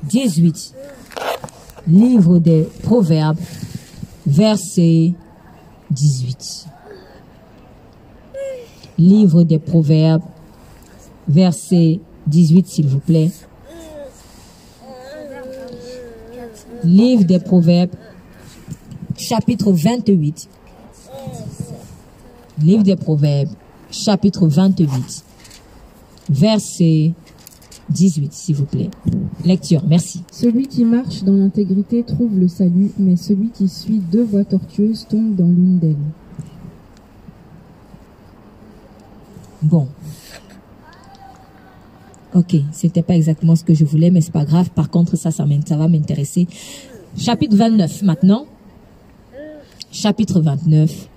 18. Livre des Proverbes, verset 18. Livre des Proverbes, verset 18, s'il vous plaît. Livre des Proverbes, chapitre 28. Livre des Proverbes, chapitre 28, verset 18, s'il vous plaît. Lecture, merci. Celui qui marche dans l'intégrité trouve le salut, mais celui qui suit deux voies tortueuses tombe dans l'une d'elles. Bon. Ok, c'était pas exactement ce que je voulais, mais c'est pas grave. Par contre, ça va m'intéresser. Chapitre 29 maintenant. Chapitre 29.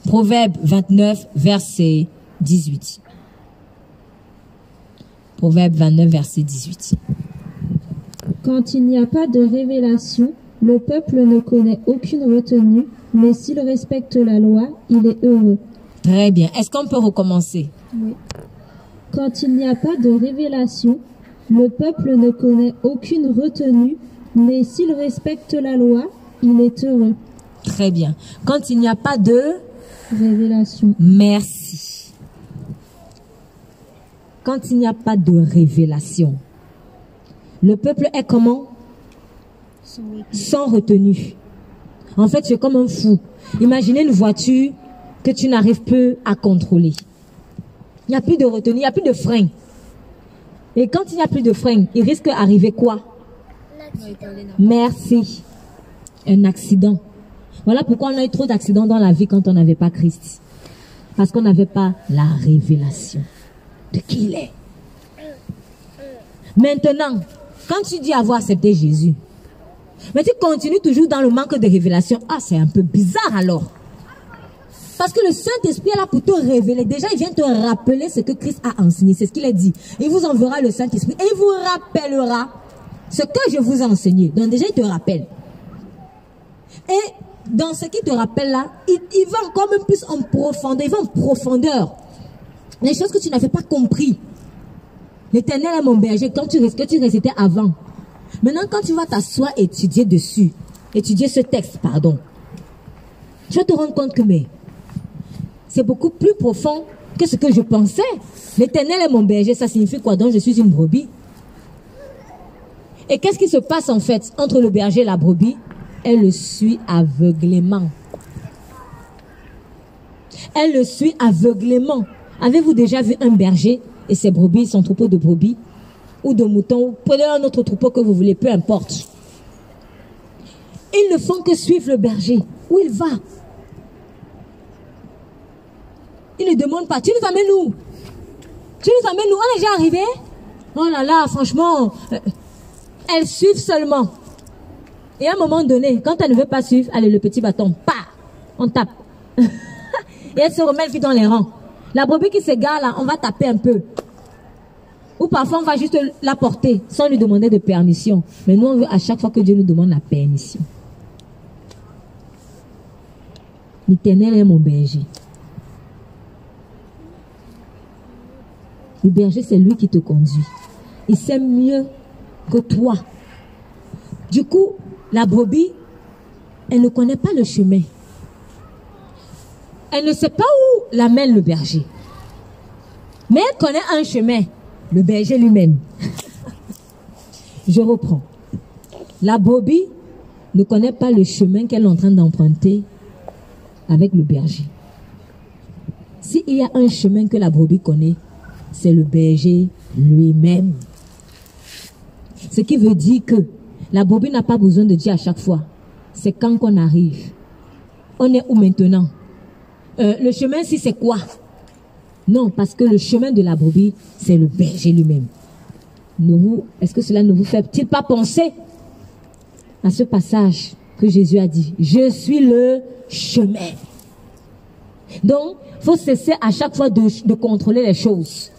Proverbe 29, verset 18. Proverbe 29, verset 18. Quand il n'y a pas de révélation, le peuple ne connaît aucune retenue, mais s'il respecte la loi, il est heureux. Très bien. Est-ce qu'on peut recommencer? Oui. Quand il n'y a pas de révélation, le peuple ne connaît aucune retenue, mais s'il respecte la loi, il est heureux. Très bien. Quand il n'y a pas de révélation. Merci. Quand il n'y a pas de révélation, le peuple est comment? Sans retenue. En fait, tu es comme un fou. Imaginez une voiture que tu n'arrives plus à contrôler. Il n'y a plus de retenue, il n'y a plus de frein. Et quand il n'y a plus de frein, il risque d'arriver quoi? Merci. Un accident. Voilà pourquoi on a eu trop d'accidents dans la vie quand on n'avait pas Christ. Parce qu'on n'avait pas la révélation de qui il est. Maintenant, quand tu dis avoir accepté Jésus, mais tu continues toujours dans le manque de révélation, ah, c'est un peu bizarre alors. Parce que le Saint-Esprit est là pour te révéler. Déjà, il vient te rappeler ce que Christ a enseigné. C'est ce qu'il a dit. Il vous enverra le Saint-Esprit et il vous rappellera ce que je vous ai enseigné. Donc déjà, il te rappelle. Et dans ce qu'il te rappelle là, il va encore même plus en profondeur. Il va en profondeur. Les choses que tu n'avais pas compris. L'Éternel est mon berger, comme que tu récitais avant. Maintenant, quand tu vas t'asseoir et étudier dessus, étudier ce texte, pardon, tu vas te rendre compte que c'est beaucoup plus profond que ce que je pensais. L'Éternel est mon berger, ça signifie quoi? Donc je suis une brebis. Et qu'est-ce qui se passe en fait entre le berger et la brebis? Elle le suit aveuglément. Elle le suit aveuglément. Avez-vous déjà vu un berger et ses brebis, son troupeau de brebis ou de moutons, ou prenez un autre troupeau que vous voulez, peu importe. Ils ne font que suivre le berger. Où il va? Il ne demande pas, tu nous amènes où? Tu nous amènes où? On est déjà arrivé? Oh là là, franchement, elles suivent seulement. Et à un moment donné, quand elle ne veut pas suivre, allez, le petit bâton, on tape. Et elle se remet vite dans les rangs. La brebis qui s'égare là, on va taper un peu. Ou parfois on va juste la porter sans lui demander de permission. Mais nous on veut à chaque fois que Dieu nous demande la permission. L'Éternel est mon berger. Le berger, c'est lui qui te conduit. Il sait mieux que toi. Du coup, la brebis, elle ne connaît pas le chemin. Elle ne sait pas où l'amène le berger. Mais elle connaît un chemin, le berger lui-même. Je reprends. La brebis ne connaît pas le chemin qu'elle est en train d'emprunter avec le berger. S'il y a un chemin que la brebis connaît, c'est le berger lui-même. Ce qui veut dire que la brebis n'a pas besoin de dire à chaque fois. C'est quand qu'on arrive. On est où maintenant? Le chemin, si c'est quoi? Non, parce que le chemin de la brebis, c'est le berger lui-même. Est-ce que cela ne vous fait-il pas penser à ce passage que Jésus a dit? Je suis le chemin. Donc, il faut cesser à chaque fois de contrôler les choses.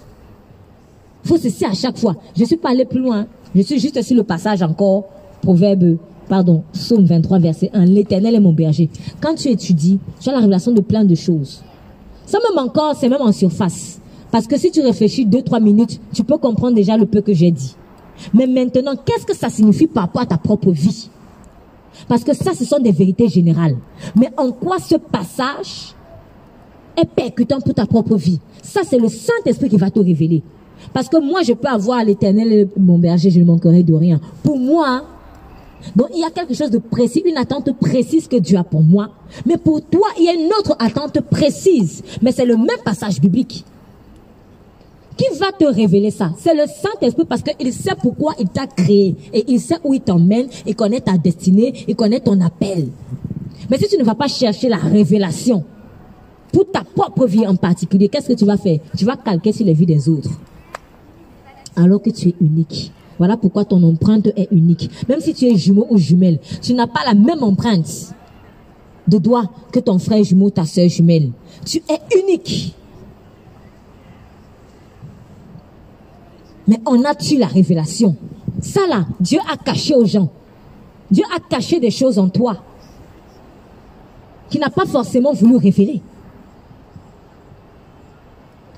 Il faut cesser à chaque fois. Je ne suis pas allé plus loin. Je suis juste sur le passage encore. Psaume 23, verset 1. L'Éternel est mon berger. Quand tu étudies, tu as la révélation de plein de choses. Ça même encore, c'est même en surface. Parce que si tu réfléchis 2-3 minutes, tu peux comprendre déjà le peu que j'ai dit. Mais maintenant, qu'est-ce que ça signifie par rapport à ta propre vie? Parce que ça, ce sont des vérités générales. Mais en quoi ce passage est percutant pour ta propre vie? Ça, c'est le Saint-Esprit qui va te révéler. Parce que moi, je peux avoir l'Éternel, mon berger, je ne manquerai de rien. Pour moi, donc il y a quelque chose de précis, une attente précise que Dieu a pour moi. Mais pour toi, il y a une autre attente précise. Mais c'est le même passage biblique. Qui va te révéler ça? C'est le Saint-Esprit parce qu'il sait pourquoi il t'a créé. Et il sait où il t'emmène, il connaît ta destinée, il connaît ton appel. Mais si tu ne vas pas chercher la révélation pour ta propre vie en particulier, qu'est-ce que tu vas faire? Tu vas calquer sur les vies des autres. Alors que tu es unique. Voilà pourquoi ton empreinte est unique. Même si tu es jumeau ou jumelle, tu n'as pas la même empreinte de doigt que ton frère jumeau ou ta soeur jumelle. Tu es unique. Mais on a-tu la révélation? Ça là, Dieu a caché aux gens. Dieu a caché des choses en toi qu'il n'a pas forcément voulu révéler.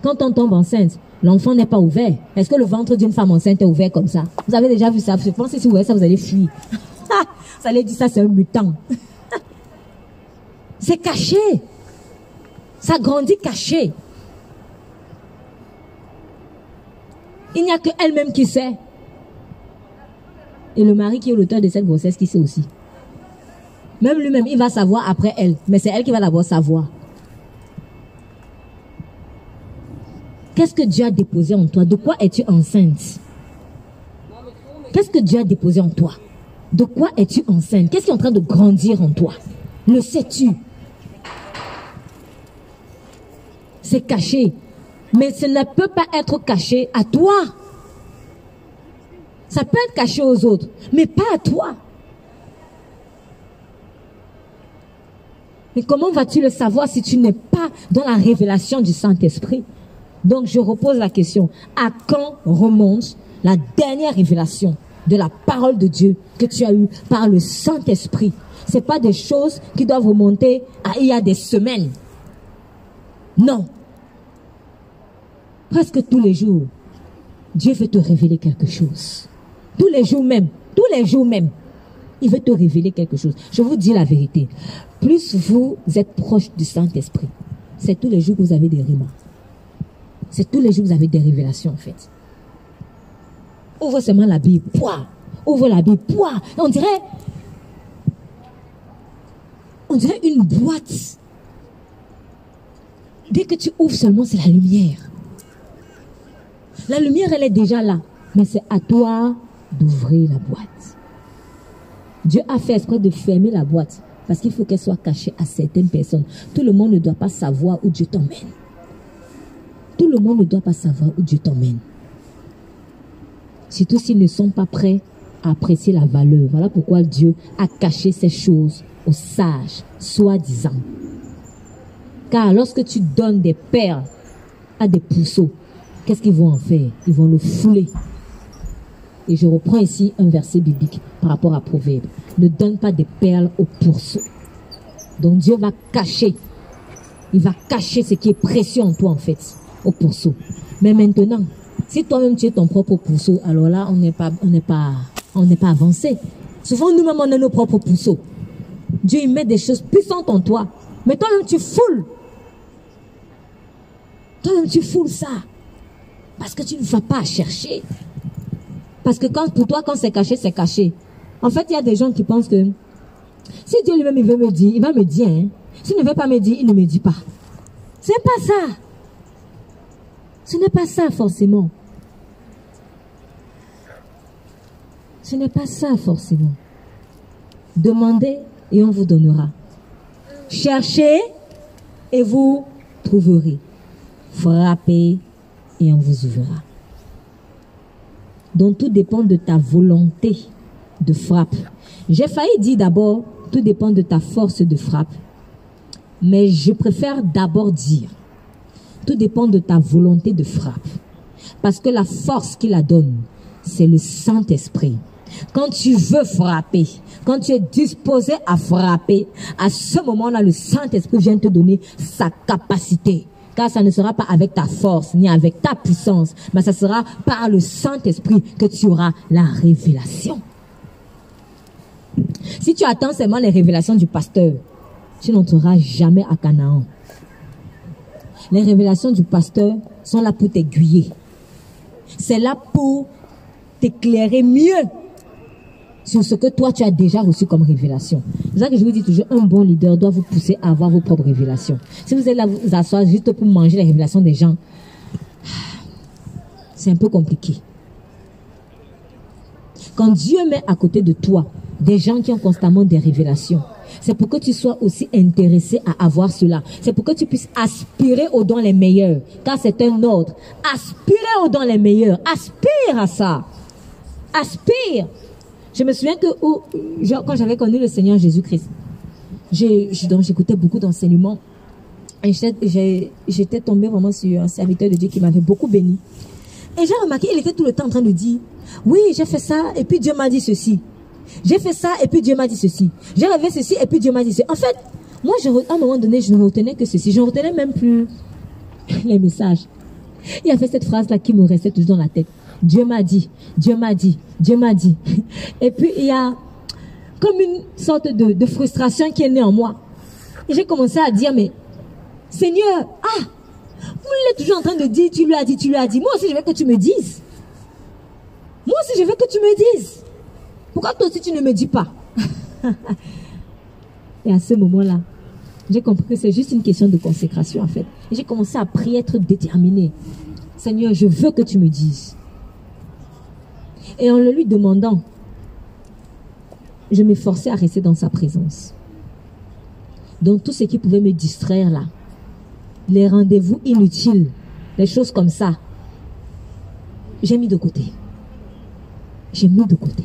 Quand on tombe enceinte, l'enfant n'est pas ouvert. Est-ce que le ventre d'une femme enceinte est ouvert comme ça? Vous avez déjà vu ça? Je pense que si vous voyez ça, vous allez fuir. Vous allez dire ça, c'est un mutant. C'est caché. Ça grandit caché. Il n'y a que elle-même qui sait. Et le mari qui est l'auteur de cette grossesse qui sait aussi. Même lui-même, il va savoir après elle. Mais c'est elle qui va d'abord savoir. Qu'est-ce que Dieu a déposé en toi? De quoi es-tu enceinte? Qu'est-ce que Dieu a déposé en toi? De quoi es-tu enceinte? Qu'est-ce qui est en train de grandir en toi? Le sais-tu? C'est caché. Mais ce ne peut pas être caché à toi. Ça peut être caché aux autres, mais pas à toi. Mais comment vas-tu le savoir si tu n'es pas dans la révélation du Saint-Esprit? Donc je repose la question. À quand remonte la dernière révélation de la parole de Dieu que tu as eue par le Saint-Esprit? Ce n'est pas des choses qui doivent remonter à il y a des semaines. Non. Presque tous les jours, Dieu veut te révéler quelque chose. Tous les jours même, il veut te révéler quelque chose. Je vous dis la vérité. Plus vous êtes proche du Saint-Esprit, c'est tous les jours que vous avez des rimas. C'est tous les jours que vous avez des révélations en fait. Ouvre seulement la Bible, pouah. Ouvre la Bible, pouah. On dirait une boîte. Dès que tu ouvres seulement, c'est la lumière. La lumière, elle est déjà là. Mais c'est à toi d'ouvrir la boîte. Dieu a fait exprès de fermer la boîte. Parce qu'il faut qu'elle soit cachée à certaines personnes. Tout le monde ne doit pas savoir où Dieu t'emmène. Tout le monde ne doit pas savoir où Dieu t'emmène. Surtout s'ils ne sont pas prêts à apprécier la valeur. Voilà pourquoi Dieu a caché ces choses aux sages, soi-disant. Car lorsque tu donnes des perles à des puceaux, qu'est-ce qu'ils vont en faire? Ils vont le fouler. Et je reprends ici un verset biblique par rapport à Proverbe. Ne donne pas des perles aux pourceaux. Donc Dieu va cacher. Il va cacher ce qui est précieux en toi en fait, aux pourceaux. Mais maintenant, si toi-même tu es ton propre pourceau, alors là on n'est pas avancé. Souvent nous-mêmes on est nos propres pourceaux. Dieu il met des choses puissantes en toi. Mais toi-même tu foules. Toi-même tu foules ça. Parce que tu ne vas pas chercher. Parce que pour toi, quand c'est caché, c'est caché. En fait, il y a des gens qui pensent que si Dieu lui-même il veut me dire, il va me dire. Hein. S'il ne veut pas me dire, il ne me dit pas. C'est pas ça. Ce n'est pas ça forcément. Ce n'est pas ça forcément. Demandez et on vous donnera. Cherchez et vous trouverez. Frappez et on vous ouvrira. Donc tout dépend de ta volonté de frappe. J'ai failli dire d'abord, tout dépend de ta force de frappe. Mais je préfère d'abord dire, tout dépend de ta volonté de frappe. Parce que la force qui la donne, c'est le Saint-Esprit. Quand tu veux frapper, quand tu es disposé à frapper, à ce moment-là, le Saint-Esprit vient te donner sa capacité. Car ça ne sera pas avec ta force, ni avec ta puissance, mais ça sera par le Saint-Esprit que tu auras la révélation. Si tu attends seulement les révélations du pasteur, tu n'entreras jamais à Canaan. Les révélations du pasteur sont là pour t'aiguiller. C'est là pour t'éclairer mieux sur ce que toi tu as déjà reçu comme révélation. C'est ça que je vous dis toujours, un bon leader doit vous pousser à avoir vos propres révélations. Si vous êtes là vous asseoir juste pour manger les révélations des gens, c'est un peu compliqué. Quand Dieu met à côté de toi des gens qui ont constamment des révélations, c'est pour que tu sois aussi intéressé à avoir cela. C'est pour que tu puisses aspirer aux dons les meilleurs. Car c'est un ordre. Aspirer aux dons les meilleurs. Aspire à ça. Aspire. Je me souviens que quand j'avais connu le Seigneur Jésus-Christ, j'écoutais beaucoup d'enseignements. Et j'étais tombée vraiment sur un serviteur de Dieu qui m'avait beaucoup béni. Et j'ai remarqué, il était tout le temps en train de dire, oui, j'ai fait ça, et puis Dieu m'a dit ceci. J'ai fait ça, et puis Dieu m'a dit ceci. J'ai rêvé ceci, et puis Dieu m'a dit ceci. En fait, moi, à un moment donné, je ne retenais que ceci. Je ne retenais même plus les messages. Il y avait cette phrase-là qui me restait toujours dans la tête. Dieu m'a dit, Dieu m'a dit, Dieu m'a dit. Et puis, il y a comme une sorte de frustration qui est née en moi. Et j'ai commencé à dire, mais Seigneur, vous êtes toujours en train de dire, tu lui as dit, tu lui as dit. Moi aussi, je veux que tu me dises. Moi aussi, je veux que tu me dises. Pourquoi toi aussi, tu ne me dis pas? Et à ce moment-là, j'ai compris que c'est juste une question de consécration, en fait. Et j'ai commencé à prier, être déterminée. Seigneur, je veux que tu me dises. Et en le lui demandant, je m'efforçais à rester dans sa présence. Donc, tout ce qui pouvait me distraire là, les rendez-vous inutiles, les choses comme ça, j'ai mis de côté. J'ai mis de côté.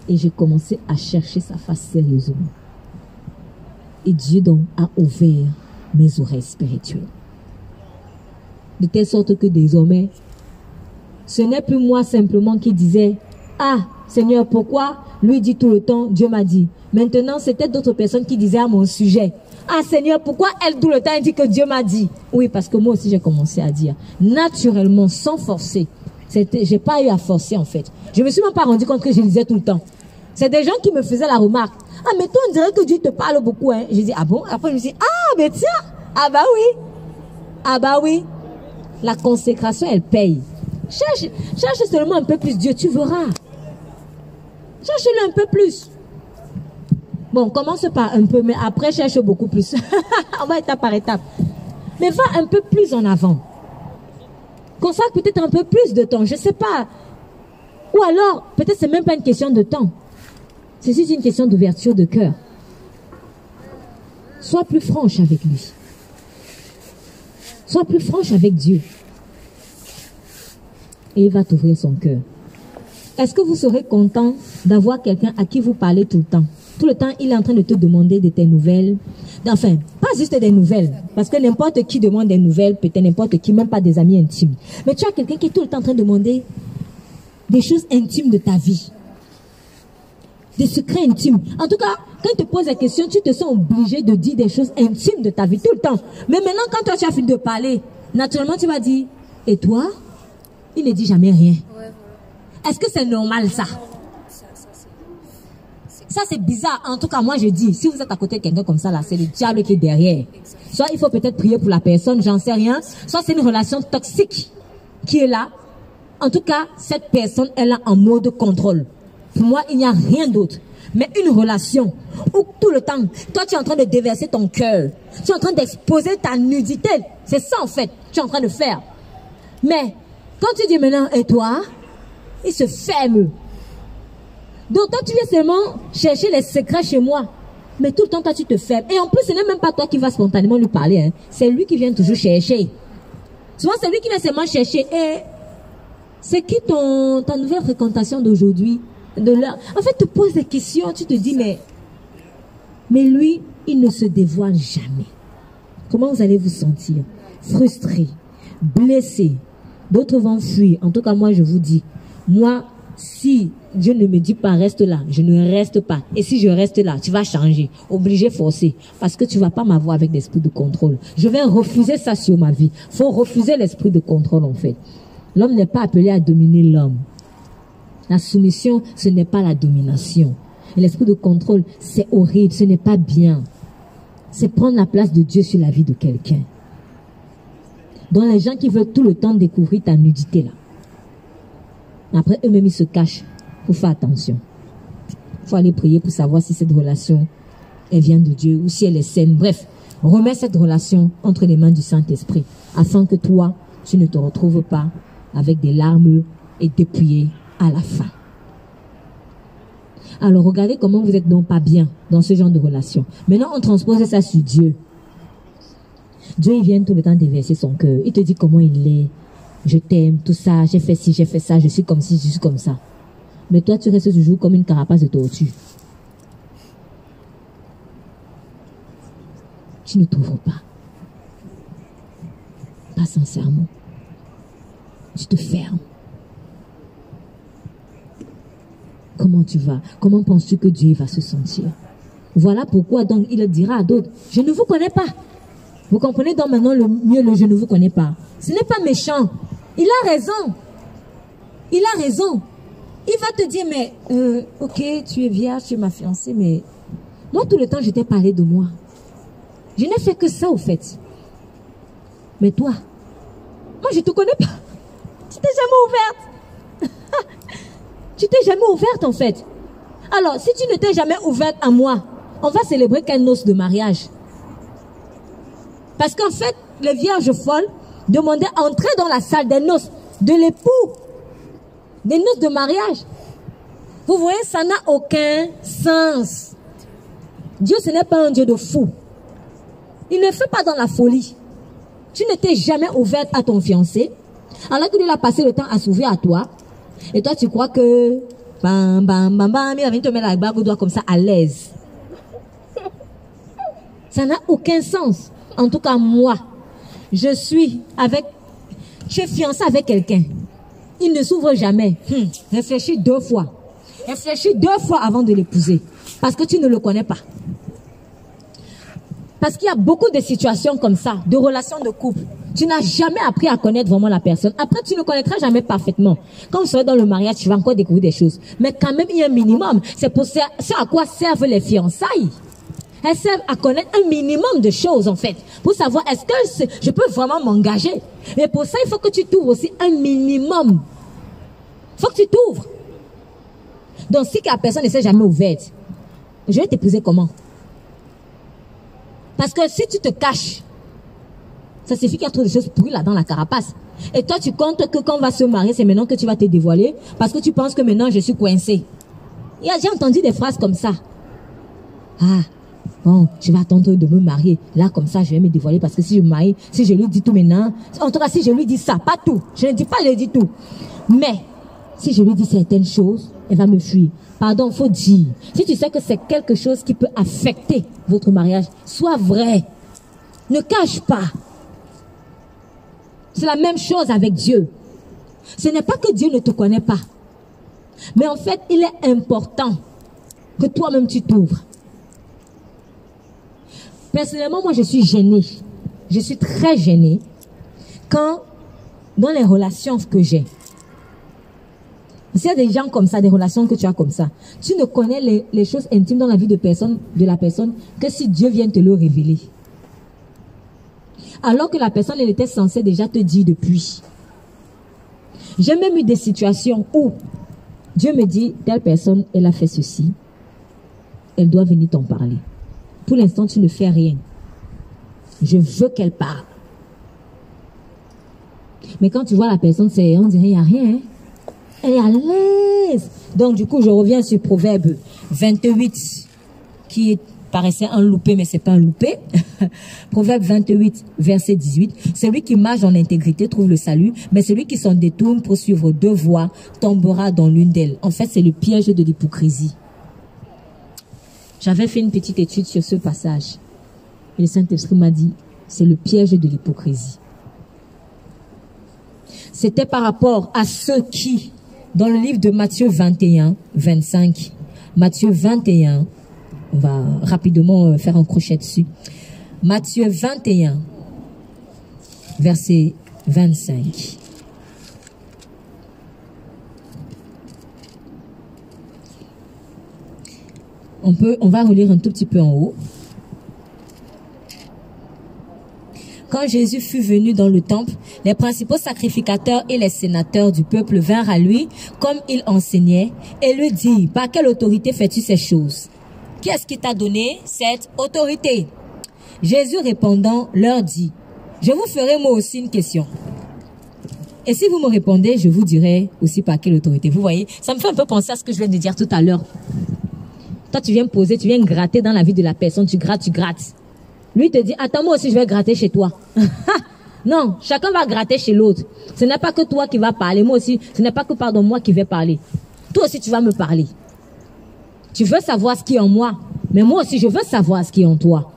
Et j'ai commencé à chercher sa face sérieusement. Et Dieu donc a ouvert mes oreilles spirituelles. De telle sorte que désormais, ce n'est plus moi simplement qui disais, ah Seigneur, pourquoi lui dit tout le temps, Dieu m'a dit. Maintenant, c'était d'autres personnes qui disaient à mon sujet, ah Seigneur, pourquoi elle tout le temps elle dit que Dieu m'a dit? Oui, parce que moi aussi j'ai commencé à dire, naturellement, sans forcer. J'ai pas eu à forcer en fait. Je me suis même pas rendu compte que je disais tout le temps. C'est des gens qui me faisaient la remarque. Ah, mais toi, on dirait que Dieu te parle beaucoup, hein. J'ai dit, ah bon? Après, je me suis dit, ah, mais tiens, ah bah oui. Ah bah oui. La consécration, elle paye. Cherche seulement un peu plus Dieu, tu verras. Cherche-le un peu plus. Bon, commence par un peu, mais après, cherche beaucoup plus. On va étape par étape. Mais va un peu plus en avant. Consacre peut-être un peu plus de temps, je ne sais pas. Ou alors, peut-être c'est même pas une question de temps. C'est juste une question d'ouverture de cœur. Sois plus franche avec lui. Sois plus franche avec Dieu. Et il va t'ouvrir son cœur. Est-ce que vous serez content d'avoir quelqu'un à qui vous parlez tout le temps? Tout le temps, il est en train de te demander de tes nouvelles. Enfin, pas juste des nouvelles. Parce que n'importe qui demande des nouvelles, peut-être n'importe qui, même pas des amis intimes. Mais tu as quelqu'un qui est tout le temps en train de demander des choses intimes de ta vie. Des secrets intimes. En tout cas, quand il te pose la question, tu te sens obligé de dire des choses intimes de ta vie tout le temps. Mais maintenant, quand toi tu as fini de parler, naturellement tu vas dire, et toi? Il ne dit jamais rien. Est-ce que c'est normal ça? Ça c'est bizarre. En tout cas, moi je dis, si vous êtes à côté de quelqu'un comme ça là, c'est le diable qui est derrière. Soit il faut peut-être prier pour la personne, j'en sais rien. Soit c'est une relation toxique qui est là. En tout cas, cette personne est là en mode contrôle. Pour moi, il n'y a rien d'autre. Mais une relation où tout le temps, toi tu es en train de déverser ton cœur. Tu es en train d'exposer ta nudité. C'est ça en fait, tu es en train de faire. Mais quand tu dis maintenant, et toi? Il se ferme. Donc toi tu viens seulement chercher les secrets chez moi. Mais tout le temps toi tu te fermes. Et en plus ce n'est même pas toi qui vas spontanément lui parler. Hein. C'est lui qui vient toujours chercher. Souvent c'est lui qui vient seulement chercher. Et c'est qui ta nouvelle fréquentation d'aujourd'hui? En fait tu te poses des questions. Tu te dis mais lui il ne se dévoile jamais. Comment vous allez vous sentir? Frustré, blessé. D'autres vont fuir. En tout cas moi je vous dis, moi si Dieu ne me dit pas reste là, je ne reste pas. Et si je reste là, tu vas changer, obligé, forcer. Parce que tu ne vas pas m'avoir avec l'esprit de contrôle. Je vais refuser ça sur ma vie. Il faut refuser l'esprit de contrôle en fait. L'homme n'est pas appelé à dominer l'homme. La soumission, ce n'est pas la domination. Et l'esprit de contrôle, c'est horrible, ce n'est pas bien. C'est prendre la place de Dieu sur la vie de quelqu'un. Donc les gens qui veulent tout le temps découvrir ta nudité là. Après eux-mêmes ils se cachent. Il faut faire attention. Il faut aller prier pour savoir si cette relation elle vient de Dieu ou si elle est saine. Bref, remets cette relation entre les mains du Saint-Esprit afin que toi, tu ne te retrouves pas avec des larmes et dépouillé à la fin. Alors regardez comment vous êtes donc pas bien dans ce genre de relation. Maintenant on transpose ça sur Dieu. Dieu il vient tout le temps déverser son cœur. Il te dit comment il est. Je t'aime, tout ça, j'ai fait ci, j'ai fait ça, je suis comme ci, je suis comme ça. Mais toi, tu restes toujours comme une carapace de tortue. Tu ne trouves pas. Pas sincèrement. tu te fermes. Comment tu vas? Comment penses-tu que Dieu va se sentir? Voilà pourquoi donc il dira à d'autres, je ne vous connais pas. Vous comprenez donc maintenant mieux le je ne vous connais pas. Ce n'est pas méchant. Il a raison. Il a raison. Il va te dire, mais ok, tu es vierge, tu es ma fiancée, mais moi tout le temps je t'ai parlé de moi. Je n'ai fait que ça au fait. Mais toi, moi je ne te connais pas. Tu t'es jamais ouverte. Tu t'es jamais ouverte en fait. Alors, si tu ne t'es jamais ouverte à moi, on va célébrer qu'un noce de mariage. Parce qu'en fait, les vierges folles demandaient à entrer dans la salle des noces de l'époux. Des noces de mariage. Vous voyez, ça n'a aucun sens. Dieu, ce n'est pas un Dieu de fou. Il ne fait pas dans la folie. Tu ne t'es jamais ouverte à ton fiancé, alors qu'il a passé le temps à s'ouvrir à toi. Et toi, tu crois que bam, bam, bam, bam, il va venir te mettre la bague au doigt comme ça, à l'aise. Ça n'a aucun sens. En tout cas, moi, je suis fiancée avec quelqu'un. Il ne s'ouvre jamais. Réfléchis 2 fois. Réfléchis 2 fois avant de l'épouser. Parce que tu ne le connais pas. Parce qu'il y a beaucoup de situations comme ça, de relations de couple. Tu n'as jamais appris à connaître vraiment la personne. Après, tu ne connaîtras jamais parfaitement. Quand vous serez dans le mariage, tu vas encore découvrir des choses. Mais quand même, il y a un minimum. C'est à quoi servent les fiançailles. Elles servent à connaître un minimum de choses, en fait. Pour savoir, est-ce que je peux vraiment m'engager? Et pour ça, il faut que tu t'ouvres aussi un minimum. Il faut que tu t'ouvres. Donc, si la personne ne s'est jamais ouverte, je vais t'épouser comment? Parce que si tu te caches, ça signifie qu'il y a trop de choses pourries là dans la carapace. Et toi, tu comptes que quand on va se marier, c'est maintenant que tu vas te dévoiler, parce que tu penses que maintenant je suis coincé. J'ai entendu des phrases comme ça. Ah, bon, je vais attendre de me marier. Là, comme ça, je vais me dévoiler, parce que si je me marie, si je lui dis tout maintenant, en tout cas, si je lui dis ça, pas tout. Je ne dis pas, je lui dis tout. Mais, si je lui dis certaines choses, elle va me fuir. Pardon, faut dire. Si tu sais que c'est quelque chose qui peut affecter votre mariage, sois vrai. Ne cache pas. C'est la même chose avec Dieu. Ce n'est pas que Dieu ne te connaît pas. Mais en fait, il est important que toi-même tu t'ouvres. Personnellement, moi je suis gênée. Je suis très gênée quand, dans les relations que j'ai, s'il y a des gens comme ça, des relations que tu as comme ça, tu ne connais les choses intimes dans la vie de la personne que si Dieu vient te le révéler. Alors que la personne, elle était censée déjà te dire depuis. J'ai même eu des situations où Dieu me dit, telle personne, elle a fait ceci. Elle doit venir t'en parler. Pour l'instant, tu ne fais rien. Je veux qu'elle parle. Mais quand tu vois la personne, on dirait, il n'y a rien. Hein? Elle est à l'aise. Donc, du coup, je reviens sur Proverbe 28, qui paraissait un loupé, mais c'est pas un loupé. Proverbe 28, verset 18. Celui qui marche en intégrité trouve le salut, mais celui qui s'en détourne pour suivre 2 voies tombera dans l'une d'elles. En fait, c'est le piège de l'hypocrisie. J'avais fait une petite étude sur ce passage. Et le Saint-Esprit m'a dit, c'est le piège de l'hypocrisie. C'était par rapport à ceux qui, dans le livre de Matthieu 21, 25, Matthieu 21, on va rapidement faire un crochet dessus. Matthieu 21, verset 25. On va relire un tout petit peu en haut. Quand Jésus fut venu dans le temple, les principaux sacrificateurs et les sénateurs du peuple vinrent à lui, comme il enseignait, et lui dirent, par quelle autorité fais-tu ces choses? Qui est-ce qui t'a donné cette autorité? Jésus répondant leur dit, je vous ferai moi aussi une question. Et si vous me répondez, je vous dirai aussi par quelle autorité. Vous voyez, ça me fait un peu penser à ce que je viens de dire tout à l'heure. Toi, tu viens poser, tu viens gratter dans la vie de la personne, tu grattes, tu grattes. Lui te dit, attends, moi aussi je vais gratter chez toi. Non, chacun va gratter chez l'autre. Ce n'est pas que toi qui vas parler, moi aussi, ce n'est pas que moi qui vais parler. Toi aussi tu vas me parler. Tu veux savoir ce qui est en moi, mais moi aussi je veux savoir ce qui est en toi.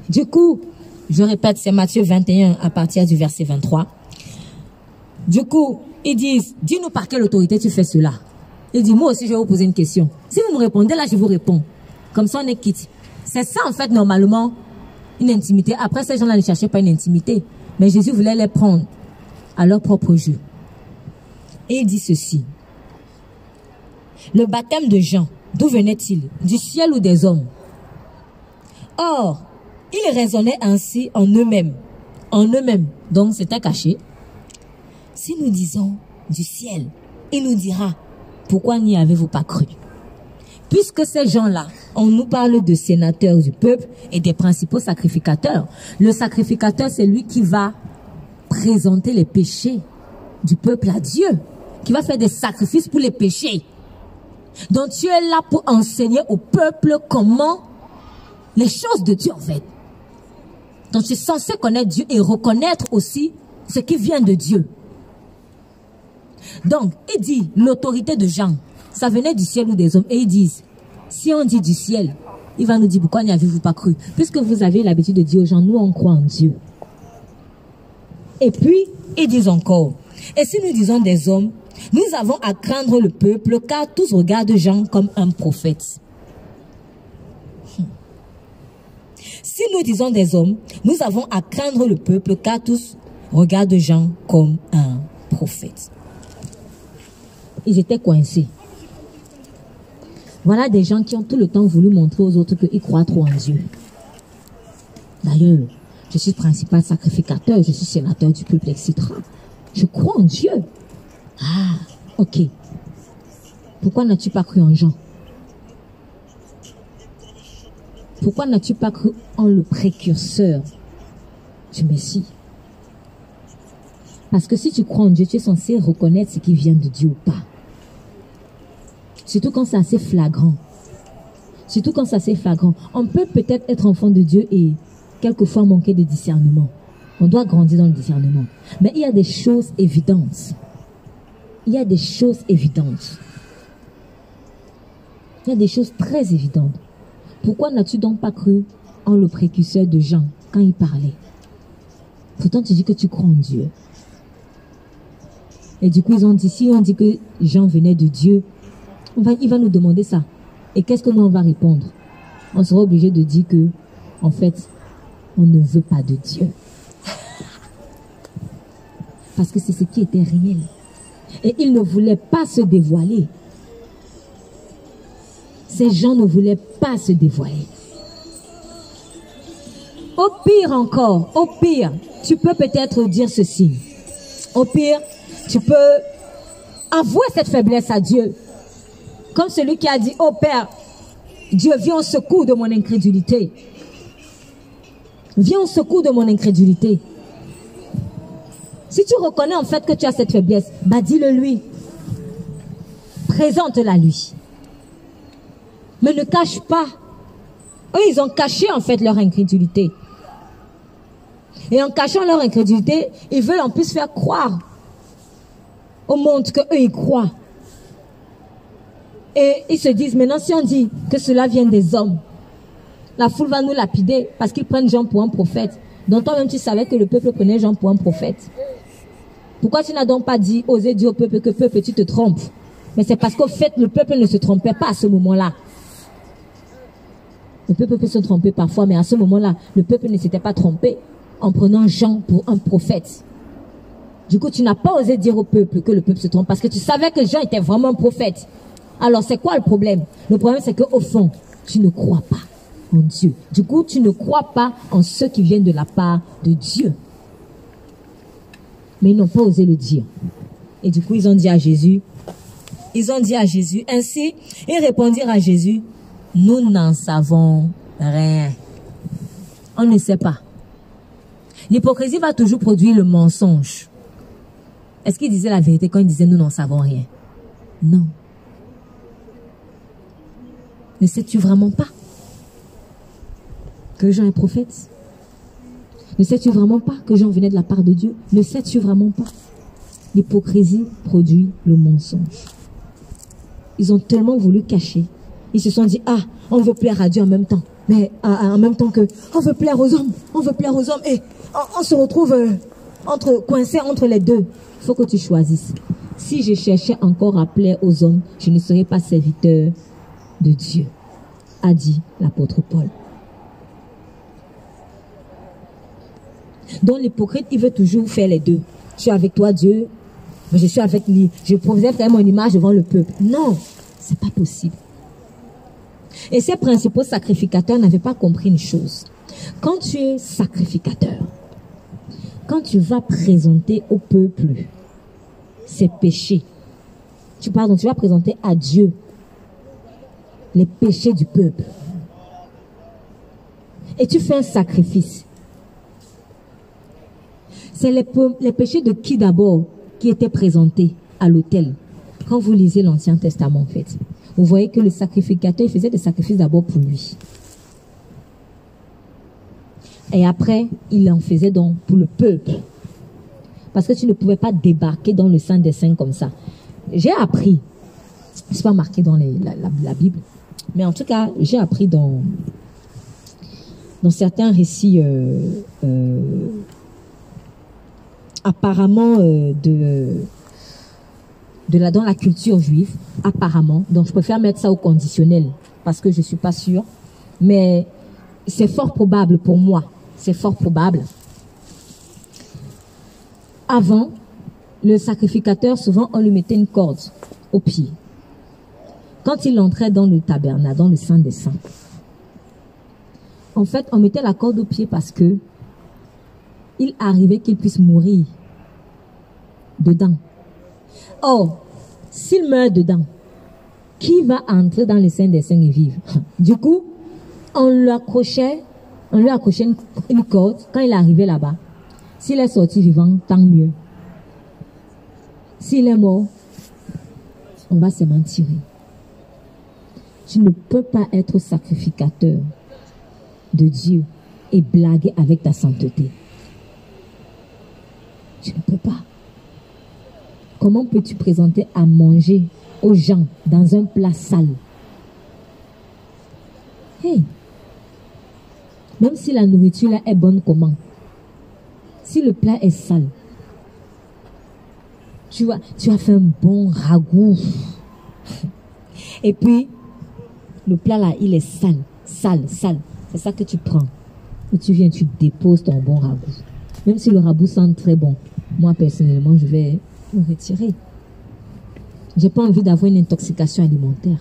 Du coup, je répète, c'est Matthieu 21 à partir du verset 23. Du coup, ils disent, dis-nous par quelle autorité tu fais cela. Il dit, moi aussi, je vais vous poser une question. Si vous me répondez, là, je vous réponds. Comme ça, on est quitte. C'est ça, en fait, normalement, une intimité. Après, ces gens-là ne cherchaient pas une intimité. Mais Jésus voulait les prendre à leur propre jeu. Et il dit ceci. Le baptême de Jean, d'où venait-il? Du ciel ou des hommes? Or, ils raisonnaient ainsi en eux-mêmes. En eux-mêmes. Donc, c'était caché. Si nous disons du ciel, il nous dira, pourquoi n'y avez-vous pas cru? Puisque ces gens-là, on nous parle de sénateurs du peuple et des principaux sacrificateurs. Le sacrificateur, c'est lui qui va présenter les péchés du peuple à Dieu, qui va faire des sacrifices pour les péchés. Donc tu es là pour enseigner au peuple comment les choses de Dieu en fait. Donc tu es censé connaître Dieu et reconnaître aussi ce qui vient de Dieu. Donc il dit l'autorité de Jean, ça venait du ciel ou des hommes. Et ils disent, si on dit du ciel, il va nous dire pourquoi n'y avez-vous pas cru? Puisque vous avez l'habitude de dire aux gens, nous on croit en Dieu. Et puis, ils disent encore, et si nous disons des hommes, nous avons à craindre le peuple, car tous regardent Jean comme un prophète. Si nous disons des hommes, nous avons à craindre le peuple, car tous regardent Jean comme un prophète. Ils étaient coincés. Voilà des gens qui ont tout le temps voulu montrer aux autres qu'ils croient trop en Dieu. D'ailleurs, je suis principal sacrificateur, je suis sénateur du peuple, etc. Je crois en Dieu. Ah, ok. Pourquoi n'as-tu pas cru en Jean? Pourquoi n'as-tu pas cru en le précurseur du Messie? Parce que si tu crois en Dieu, tu es censé reconnaître ce qui vient de Dieu ou pas. Surtout quand c'est assez flagrant. Surtout quand c'est assez flagrant. On peut peut-être être enfant de Dieu et quelquefois manquer de discernement. On doit grandir dans le discernement. Mais il y a des choses évidentes. Il y a des choses évidentes. Il y a des choses très évidentes. Pourquoi n'as-tu donc pas cru en le précurseur de Jean quand il parlait? Pourtant tu dis que tu crois en Dieu. Et du coup ils ont dit, si on dit que Jean venait de Dieu, il va nous demander ça. Et qu'est-ce que nous on va répondre? On sera obligé de dire que, en fait, on ne veut pas de Dieu. Parce que c'est ce qui était réel. Et il ne voulait pas se dévoiler. Ces gens ne voulaient pas se dévoiler. Au pire encore, au pire, tu peux peut-être dire ceci. Au pire, tu peux avouer cette faiblesse à Dieu. Comme celui qui a dit, oh Père, Dieu, viens au secours de mon incrédulité. Viens au secours de mon incrédulité. Si tu reconnais en fait que tu as cette faiblesse, bah dis-le lui. Présente-la lui. Mais ne cache pas. Eux, ils ont caché en fait leur incrédulité. Et en cachant leur incrédulité, ils veulent en plus faire croire au monde qu'eux, ils croient. Et ils se disent, maintenant si on dit que cela vient des hommes, la foule va nous lapider parce qu'ils prennent Jean pour un prophète. Donc toi-même tu savais que le peuple prenait Jean pour un prophète. Pourquoi tu n'as donc pas dit, osé dire au peuple que peuple tu te trompes? Mais c'est parce qu'au fait le peuple ne se trompait pas à ce moment-là. Le peuple peut se tromper parfois, mais à ce moment-là, le peuple ne s'était pas trompé en prenant Jean pour un prophète. Du coup, tu n'as pas osé dire au peuple que le peuple se trompe parce que tu savais que Jean était vraiment un prophète. Alors, c'est quoi le problème? Le problème, c'est qu'au fond, tu ne crois pas en Dieu. Du coup, tu ne crois pas en ceux qui viennent de la part de Dieu. Mais ils n'ont pas osé le dire. Et du coup, ils ont dit à Jésus, ainsi, ils répondirent à Jésus, nous n'en savons rien. On ne sait pas. L'hypocrisie va toujours produire le mensonge. Est-ce qu'il disait la vérité quand il disait nous n'en savons rien? Non. Ne sais-tu vraiment pas que Jean est prophète? Ne sais-tu vraiment pas que Jean venait de la part de Dieu? Ne sais-tu vraiment pas? L'hypocrisie produit le mensonge. Ils ont tellement voulu cacher. Ils se sont dit, ah, on veut plaire à Dieu en même temps. Mais en même temps que, on veut plaire aux hommes. On veut plaire aux hommes. Et on se retrouve coincé entre les deux. Il faut que tu choisisses. Si je cherchais encore à plaire aux hommes, je ne serais pas serviteur de Dieu, a dit l'apôtre Paul. Donc l'hypocrite, il veut toujours faire les deux. Je suis avec toi, Dieu, mais je suis avec lui. Je posais faire mon image devant le peuple. Non, c'est pas possible. Et ces principaux sacrificateurs n'avaient pas compris une chose. Quand tu es sacrificateur, quand tu vas présenter au peuple ses péchés, tu vas présenter à Dieu les péchés du peuple. Et tu fais un sacrifice. C'est les péchés de qui d'abord qui étaient présentés à l'autel? Quand vous lisez l'Ancien Testament, en fait, vous voyez que le sacrificateur, il faisait des sacrifices d'abord pour lui. Et après, il en faisait donc pour le peuple. Parce que tu ne pouvais pas débarquer dans le Saint des Saints comme ça. J'ai appris, c'est pas marqué dans la Bible, mais en tout cas, j'ai appris dans certains récits apparemment dans la culture juive, apparemment. Donc je préfère mettre ça au conditionnel parce que je suis pas sûre, mais c'est fort probable pour moi. C'est fort probable. Avant, le sacrificateur, souvent, on lui mettait une corde au pied. Quand il entrait dans le tabernacle, dans le Saint des Saints, en fait, on mettait la corde au pied parce que il arrivait qu'il puisse mourir dedans. Or, s'il meurt dedans, qui va entrer dans le Saint des Saints et vivre? Du coup, on lui accrochait une corde quand il arrivait là-bas. S'il est sorti vivant, tant mieux. S'il est mort, on va se mentir. Tu ne peux pas être sacrificateur de Dieu et blaguer avec ta sainteté. Tu ne peux pas. Comment peux-tu présenter à manger aux gens dans un plat sale? Hey! Même si la nourriture là est bonne, comment? Si le plat est sale, tu as fait un bon ragoût. Et puis, le plat là, il est sale. C'est ça que tu prends. Et tu viens, tu déposes ton bon ragoût. Même si le ragoût sent très bon, moi personnellement, je vais me retirer. J'ai pas envie d'avoir une intoxication alimentaire.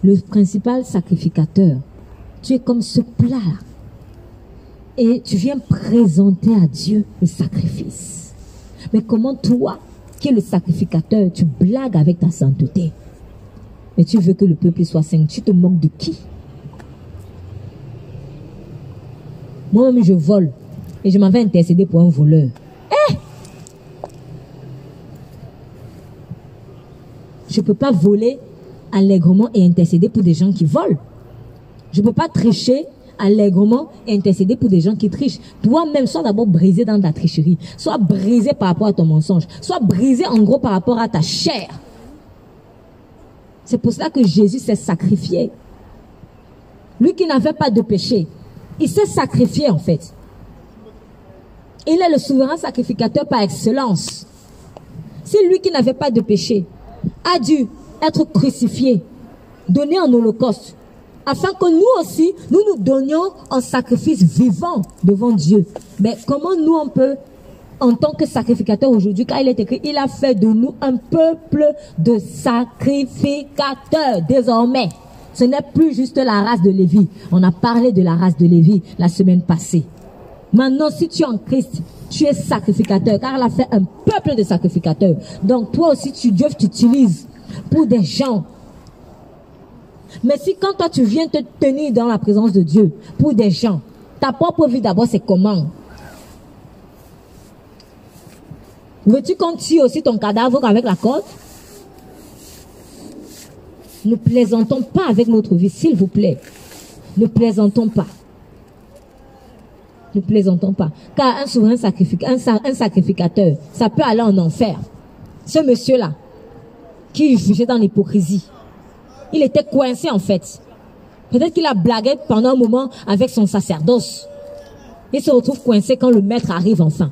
Le principal sacrificateur, tu es comme ce plat-là. Et tu viens présenter à Dieu le sacrifice. Mais comment toi, qui es le sacrificateur, tu blagues avec ta sainteté? Mais tu veux que le peuple soit saint. Tu te moques de qui? Moi-même, je vole. Et je m'en vais intercéder pour un voleur. Je ne peux pas voler allègrement et intercéder pour des gens qui volent. Je ne peux pas tricher allègrement et intercéder pour des gens qui trichent. Toi-même, sois d'abord brisé dans ta tricherie. Sois brisé par rapport à ton mensonge. Sois brisé en gros par rapport à ta chair. C'est pour cela que Jésus s'est sacrifié. Lui qui n'avait pas de péché, il s'est sacrifié en fait. Il est le souverain sacrificateur par excellence. C'est lui qui n'avait pas de péché a dû être crucifié, donné en holocauste, afin que nous aussi, nous donnions un sacrifice vivant devant Dieu. Mais comment nous on peut, en tant que sacrificateur aujourd'hui, car il est écrit, il a fait de nous un peuple de sacrificateurs désormais. Ce n'est plus juste la race de Lévi. On a parlé de la race de Lévi la semaine passée. Maintenant, si tu es en Christ, tu es sacrificateur, car il a fait un peuple de sacrificateurs. Donc, toi aussi, Dieu t'utilise pour des gens. Mais si quand toi, tu viens te tenir dans la présence de Dieu pour des gens, ta propre vie d'abord, c'est comment? Veux-tu qu'on tire aussi ton cadavre avec la corde? Ne plaisantons pas avec notre vie, s'il vous plaît. Ne plaisantons pas. Ne plaisantons pas. Car un souverain sacrificateur, ça peut aller en enfer. Ce monsieur-là, qui jugeait dans l'hypocrisie, il était coincé en fait. Peut-être qu'il a blagué pendant un moment avec son sacerdoce. Il se retrouve coincé quand le maître arrive enfin.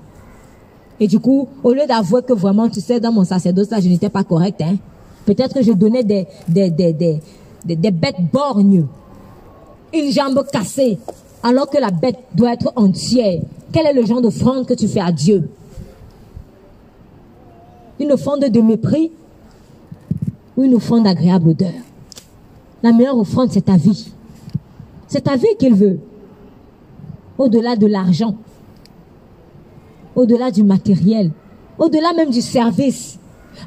Et du coup, au lieu d'avouer que vraiment, tu sais, dans mon sacerdoce, là, je n'étais pas correct, hein. Peut-être que je donnais des bêtes borgnes, une jambe cassée, alors que la bête doit être entière. Quel est le genre d'offrande que tu fais à Dieu? Une offrande de mépris ou une offrande d'agréable odeur? La meilleure offrande, c'est ta vie. C'est ta vie qu'il veut. Au-delà de l'argent, au-delà du matériel, au-delà même du service.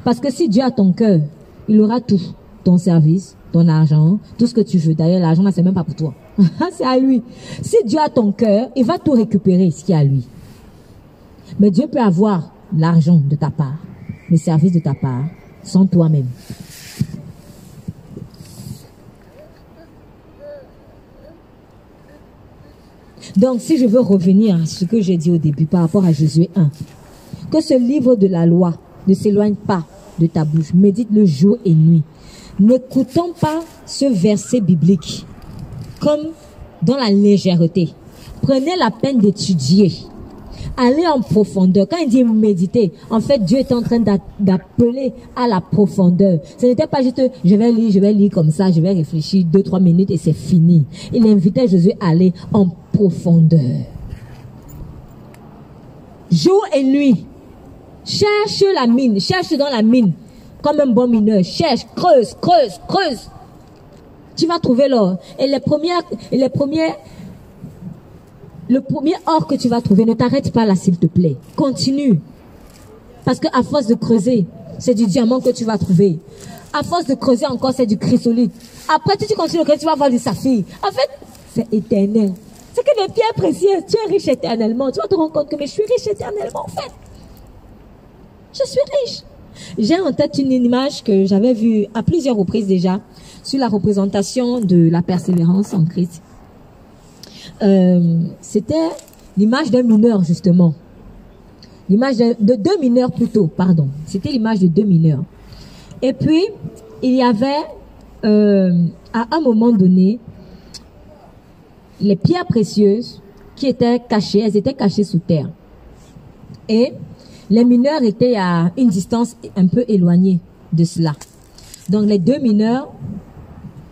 Parce que si Dieu a ton cœur, il aura tout. Ton service, ton argent, tout ce que tu veux. D'ailleurs, l'argent, là, c'est même pas pour toi. C'est à lui. Si Dieu a ton cœur, il va tout récupérer, ce qui est à lui. Mais Dieu peut avoir l'argent de ta part, le service de ta part, sans toi-même. Donc, si je veux revenir à ce que j'ai dit au début par rapport à Josué 1, que ce livre de la loi ne s'éloigne pas de ta bouche, médite-le jour et nuit. N'écoutons pas ce verset biblique comme dans la légèreté. Prenez la peine d'étudier. Allez en profondeur. Quand il dit méditer, en fait, Dieu est en train d'appeler à la profondeur. Ce n'était pas juste, je vais lire comme ça, je vais réfléchir 2-3 minutes et c'est fini. Il invitait Jésus à aller en profondeur. Jour et nuit. Cherche la mine, cherche dans la mine. Comme un bon mineur. Cherche, creuse. Tu vas trouver l'or. Et le premier or que tu vas trouver, ne t'arrête pas là, s'il te plaît. Continue. Parce que à force de creuser, c'est du diamant que tu vas trouver. À force de creuser encore, c'est du chrysolite. Après, si tu continues, tu vas voir du saphir. En fait, c'est éternel. C'est que les pierres précieuses, tu es riche éternellement. Tu vas te rendre compte que mais je suis riche éternellement, en fait. Je suis riche. J'ai en tête une image que j'avais vue à plusieurs reprises déjà sur la représentation de la persévérance en Christ. C'était l'image d'un mineur, justement. L'image de deux mineurs plutôt, pardon. C'était l'image de deux mineurs. Et puis, il y avait, à un moment donné, les pierres précieuses qui étaient cachées, elles étaient cachées sous terre. Et les mineurs étaient à une distance un peu éloignée de cela. Donc, les deux mineurs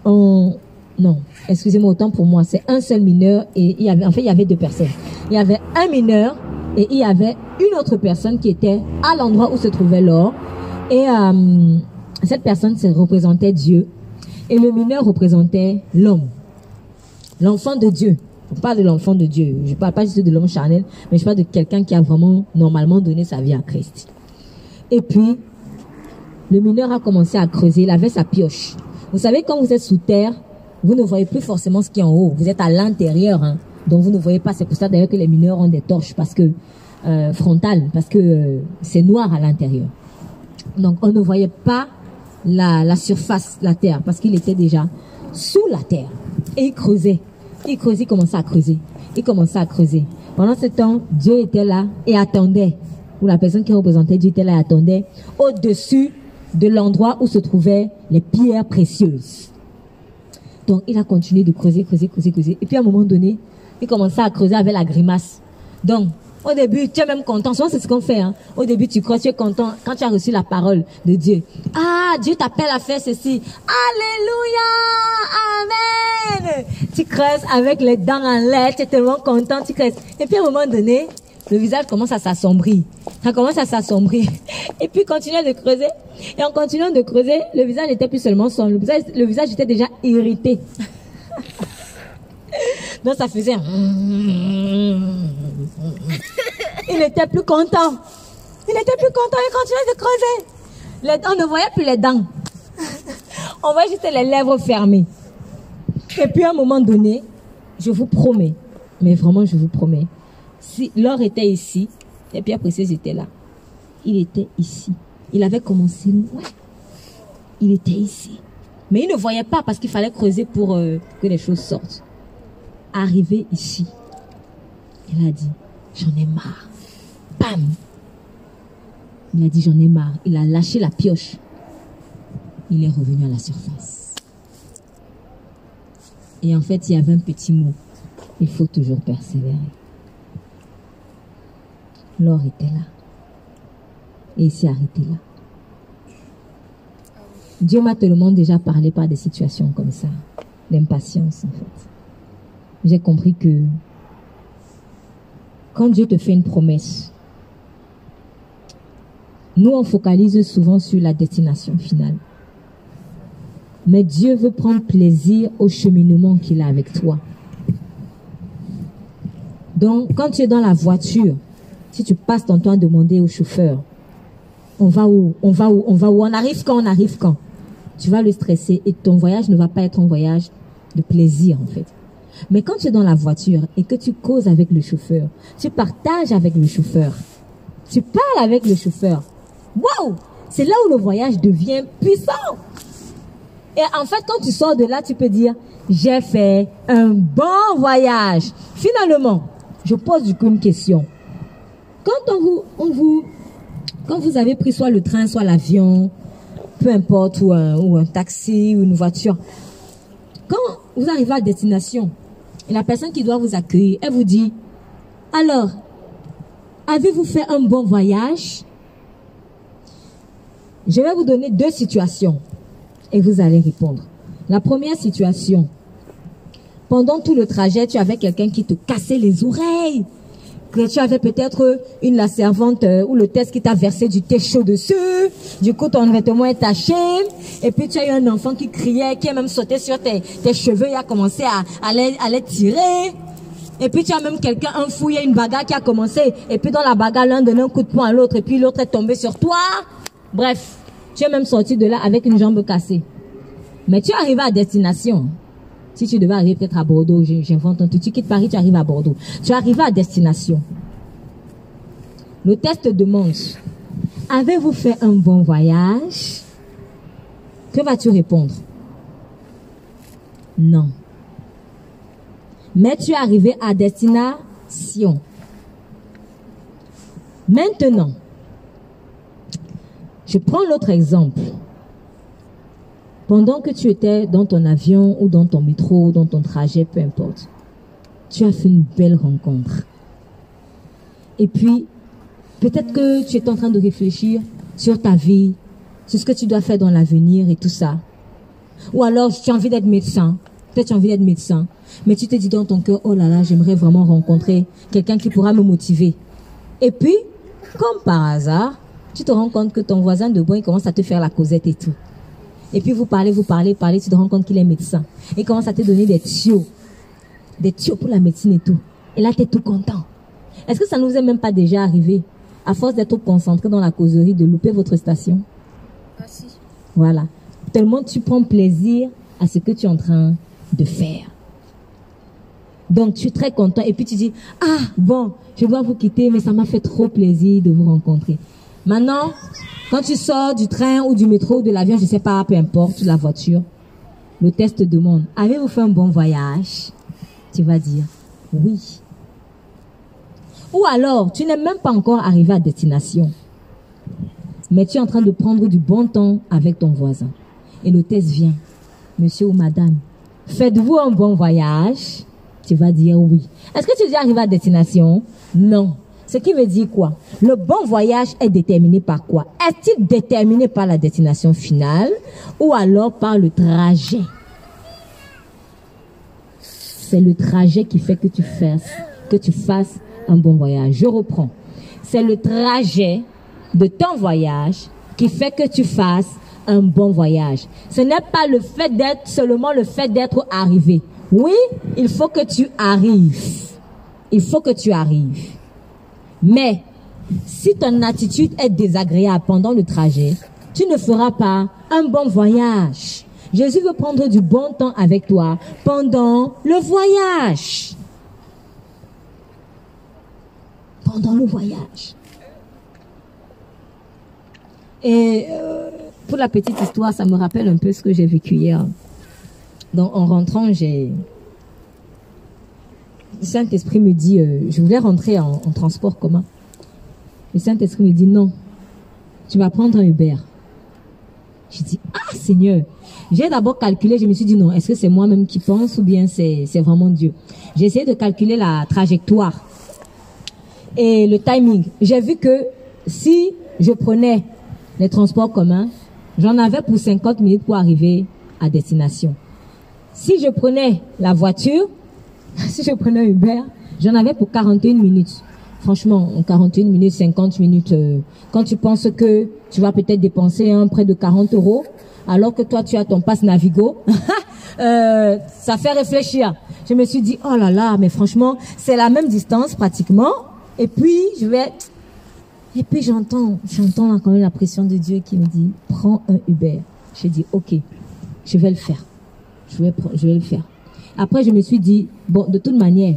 ont... Non, excusez-moi, autant pour moi, c'est un seul mineur et il y avait deux personnes. Il y avait un mineur et il y avait une autre personne qui était à l'endroit où se trouvait l'or. Et cette personne représentait Dieu et le mineur représentait l'homme, l'enfant de Dieu. On parle de l'enfant de Dieu. Je ne parle pas juste de l'homme charnel, mais je parle de quelqu'un qui a vraiment normalement donné sa vie à Christ. Et puis, le mineur a commencé à creuser. Il avait sa pioche. Vous savez, quand vous êtes sous terre, vous ne voyez plus forcément ce qui est en haut. Vous êtes à l'intérieur, hein. Donc vous ne voyez pas. C'est pour ça d'ailleurs que les mineurs ont des torches frontales, parce que c'est noir à l'intérieur. Donc on ne voyait pas la surface, la terre, parce qu'il était déjà sous la terre. Et il creusait. Il commençait à creuser. Il commençait à creuser. Pendant ce temps, Dieu était là et attendait. Ou la personne qui représentait Dieu était là et attendait au-dessus de l'endroit où se trouvaient les pierres précieuses. Donc, il a continué de creuser. Et puis, à un moment donné, il commençait à creuser avec la grimace. Donc, au début, tu es même content. Souvent, c'est ce qu'on fait, hein. Au début, tu creuses, tu es content quand tu as reçu la parole de Dieu. Ah, Dieu t'appelle à faire ceci. Alléluia! Amen! Tu creuses avec les dents en l'air, tu es tellement content, tu creuses. Et puis, à un moment donné, le visage commence à s'assombrir. Ça commence à s'assombrir. Et puis, continue de creuser. Et en continuant de creuser, le visage n'était plus seulement sombre. Le visage était déjà irrité. Donc, ça faisait... Il n'était plus content. Il continuait de creuser. On ne voyait plus les dents. On voyait juste les lèvres fermées. Et puis, à un moment donné, je vous promets, mais vraiment, je vous promets, si l'or était ici, les pierres précieuses étaient là. Il était ici. Il avait commencé loin. Il était ici. Mais il ne voyait pas parce qu'il fallait creuser pour que les choses sortent. Arrivé ici, il a dit, j'en ai marre. Bam! Il a dit, j'en ai marre. Il a lâché la pioche. Il est revenu à la surface. Et en fait, il y avait un petit mot. Il faut toujours persévérer. L'or était là. Et il s'est arrêté là. Dieu m'a tellement déjà parlé par des situations comme ça, d'impatience en fait. J'ai compris que quand Dieu te fait une promesse, nous on focalise souvent sur la destination finale. Mais Dieu veut prendre plaisir au cheminement qu'il a avec toi. Donc, quand tu es dans la voiture, si tu passes ton temps à demander au chauffeur, on va où? On va où? On va où? On arrive quand? On arrive quand? Tu vas le stresser et ton voyage ne va pas être un voyage de plaisir en fait. Mais quand tu es dans la voiture et que tu causes avec le chauffeur, tu partages avec le chauffeur, tu parles avec le chauffeur, waouh! C'est là où le voyage devient puissant. Et en fait, quand tu sors de là, tu peux dire, j'ai fait un bon voyage. Finalement, je pose du coup une question. Quand quand vous avez pris soit le train, soit l'avion, peu importe, ou un taxi, ou une voiture, quand vous arrivez à destination, et la personne qui doit vous accueillir, elle vous dit, alors, avez-vous fait un bon voyage? Je vais vous donner 2 situations. Et vous allez répondre. La première situation, pendant tout le trajet, tu avais quelqu'un qui te cassait les oreilles. Que tu avais peut-être la servante ou l'hôtesse qui t'a versé du thé chaud dessus. Du coup, ton vêtement est taché. Et puis, tu as eu un enfant qui criait, qui a même sauté sur tes cheveux et a commencé à les tirer. Et puis, tu as même quelqu'un, un fou, il y a une bagarre qui a commencé. Et puis, dans la bagarre, l'un donnait un coup de poing à l'autre. Et puis, l'autre est tombé sur toi. Bref. Tu es même sorti de là avec une jambe cassée. Mais tu es arrivé à destination. Si tu devais arriver peut-être à Bordeaux, j'invente un truc. Tu quittes Paris, tu arrives à Bordeaux. Tu es arrivé à destination. L'hôtesse te demande, avez-vous fait un bon voyage? Que vas-tu répondre? Non. Mais tu es arrivé à destination. Maintenant, je prends l'autre exemple. Pendant que tu étais dans ton avion ou dans ton métro ou dans ton trajet, peu importe, tu as fait une belle rencontre. Et puis, peut-être que tu es en train de réfléchir sur ta vie, sur ce que tu dois faire dans l'avenir et tout ça. Ou alors, tu as envie d'être médecin. Peut-être tu as envie d'être médecin. Mais tu te dis dans ton cœur, oh là là, j'aimerais vraiment rencontrer quelqu'un qui pourra me motiver. Et puis, comme par hasard, tu te rends compte que ton voisin de bon, il commence à te faire la causette et tout. Et puis vous parlez, tu te rends compte qu'il est médecin. Et il commence à te donner des tuyaux pour la médecine et tout. Et là, tu es tout content. Est-ce que ça ne vous est même pas déjà arrivé, à force d'être concentré dans la causerie, de louper votre station? Ah si. Voilà. Tellement tu prends plaisir à ce que tu es en train de faire. Donc, tu es très content. Et puis tu dis, ah, bon, je dois vous quitter, mais ça m'a fait trop plaisir de vous rencontrer. Maintenant, quand tu sors du train ou du métro ou de l'avion, je ne sais pas, peu importe, la voiture, l'hôtesse te demande, avez-vous fait un bon voyage? Tu vas dire, oui. Ou alors, tu n'es même pas encore arrivé à destination, mais tu es en train de prendre du bon temps avec ton voisin. Et l'hôtesse vient, monsieur ou madame, faites-vous un bon voyage? Tu vas dire oui. Est-ce que tu es déjà arrivé à destination? Non. Ce qui veut dire quoi? Le bon voyage est déterminé par quoi? Est-il déterminé par la destination finale ou alors par le trajet? C'est le trajet qui fait que tu fasses un bon voyage. Je reprends. C'est le trajet de ton voyage qui fait que tu fasses un bon voyage. Ce n'est pas seulement le fait d'être arrivé. Oui, il faut que tu arrives. Il faut que tu arrives. Mais, si ton attitude est désagréable pendant le trajet, tu ne feras pas un bon voyage. Jésus veut prendre du bon temps avec toi pendant le voyage. Pendant le voyage. Et pour la petite histoire, ça me rappelle un peu ce que j'ai vécu hier. Donc, en rentrant, le Saint-Esprit me dit, je voulais rentrer en transport commun. Le Saint-Esprit me dit, non, tu vas prendre un Uber. Je dis, ah Seigneur. J'ai d'abord calculé, je me suis dit, non, est-ce que c'est moi-même qui pense ou bien c'est vraiment Dieu? J'ai essayé de calculer la trajectoire. et le timing. J'ai vu que si je prenais les transports communs, j'en avais pour 50 minutes pour arriver à destination. Si je prenais la voiture, si je prenais Uber, j'en avais pour 41 minutes. Franchement, en 41 minutes, 50 minutes, quand tu penses que tu vas peut-être dépenser près de 40 €, alors que toi, tu as ton pass Navigo, ça fait réfléchir. Je me suis dit, oh là là, mais franchement, c'est la même distance pratiquement. Et puis, j'entends quand même la pression de Dieu qui me dit, prends un Uber. J'ai dit, ok, je vais le faire. Je vais le faire. Après, je me suis dit, bon, de toute manière,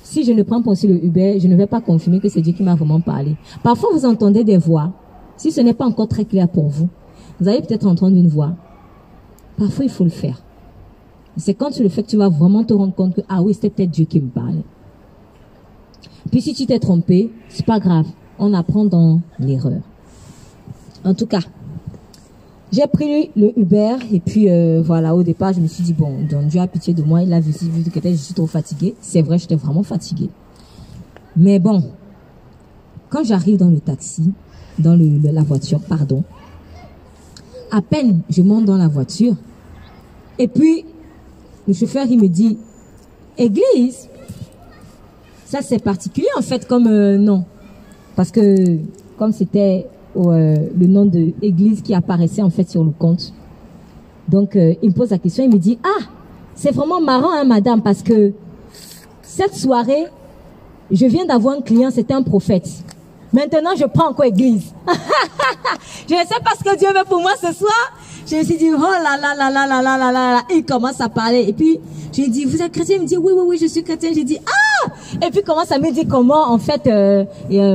si je ne prends pas aussi le Uber, je ne vais pas confirmer que c'est Dieu qui m'a vraiment parlé. Parfois, vous entendez des voix. Si ce n'est pas encore très clair pour vous, vous allez peut-être entendre une voix. Parfois, il faut le faire. C'est quand tu le fais que tu vas vraiment te rendre compte que, ah oui, c'était peut-être Dieu qui me parlait. Puis si tu t'es trompé, c'est pas grave. On apprend dans l'erreur. En tout cas, j'ai pris le Uber et puis voilà, au départ, je me suis dit, bon, donc Dieu a pitié de moi, il a vu que je suis trop fatiguée. C'est vrai, j'étais vraiment fatiguée. Mais bon, quand j'arrive dans le taxi, dans la voiture, pardon, à peine je monte dans la voiture, et puis le chauffeur, il me dit, église, ça c'est particulier en fait comme nom, parce que comme c'était le nom de église qui apparaissait en fait sur le compte, donc il me pose la question, il me dit, ah, c'est vraiment marrant hein madame, parce que cette soirée, je viens d'avoir un client, c'était un prophète. Maintenant, je prends encore église. Je ne sais pas ce que Dieu veut pour moi ce soir. Je me suis dit, oh là là là là là là là là. Il commence à parler. Et puis, je lui dis, vous êtes chrétien? Il me dit, oui, oui, oui, je suis chrétien. J'ai dit, ah! Et puis, commence à me dire comment, en fait,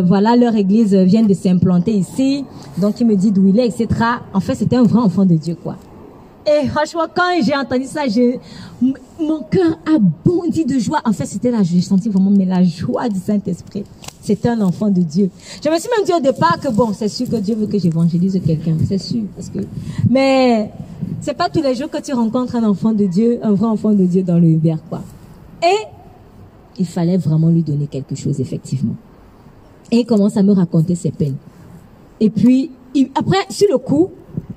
voilà, leur église vient de s'implanter ici. Donc, il me dit d'où il est, etc. En fait, c'était un vrai enfant de Dieu, quoi. Et franchement, quand j'ai entendu ça, mon cœur a bondi de joie. En fait, c'était là, j'ai senti vraiment la joie du Saint-Esprit. C'est un enfant de Dieu. Je me suis même dit au départ que bon, c'est sûr que Dieu veut que j'évangélise quelqu'un. C'est sûr, mais c'est pas tous les jours que tu rencontres un enfant de Dieu, un vrai enfant de Dieu dans le Uber, quoi. Et il fallait vraiment lui donner quelque chose, effectivement. Et il commence à me raconter ses peines. Et puis, après, sur le coup,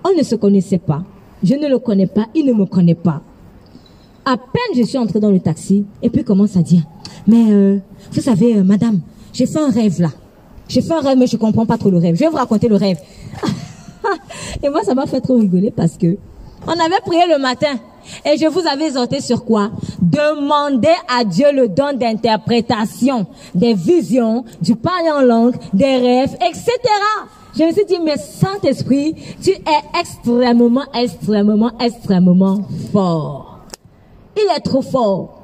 on ne se connaissait pas. Je ne le connais pas, il ne me connaît pas. À peine je suis entrée dans le taxi, et puis il commence à dire, mais vous savez, madame, j'ai fait un rêve là. J'ai fait un rêve, mais je comprends pas trop le rêve. Je vais vous raconter le rêve. Et moi, ça m'a fait trop rigoler parce que on avait prié le matin. Et je vous avais exhorté sur quoi? Demandez à Dieu le don d'interprétation, des visions, du parler en langue, des rêves, etc. Je me suis dit, mais Saint-Esprit, tu es extrêmement, extrêmement, extrêmement fort. Il est trop fort.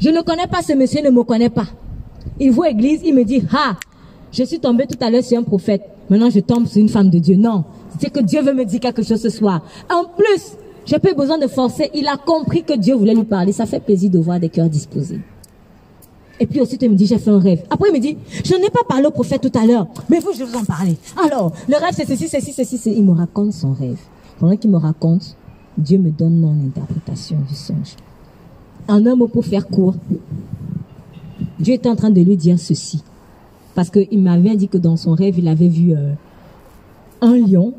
Je ne connais pas ce monsieur, il ne me connaît pas. Il voit église, il me dit, ah, je suis tombé tout à l'heure sur un prophète. Maintenant, je tombe sur une femme de Dieu. Non, c'est que Dieu veut me dire quelque chose ce soir. En plus, j'ai pas besoin de forcer. Il a compris que Dieu voulait lui parler. Ça fait plaisir de voir des cœurs disposés. Et puis aussi, il me dit, j'ai fait un rêve. Après, il me dit, je n'ai pas parlé au prophète tout à l'heure, mais vous, je vous en parlais. Alors, le rêve, c'est ceci, ceci, ceci, ceci. Il me raconte son rêve. Pendant qu'il me raconte, Dieu me donne mon interprétation du songe. En un mot, pour faire court, Dieu était en train de lui dire ceci. Parce qu'il m'avait dit que dans son rêve, il avait vu un lion.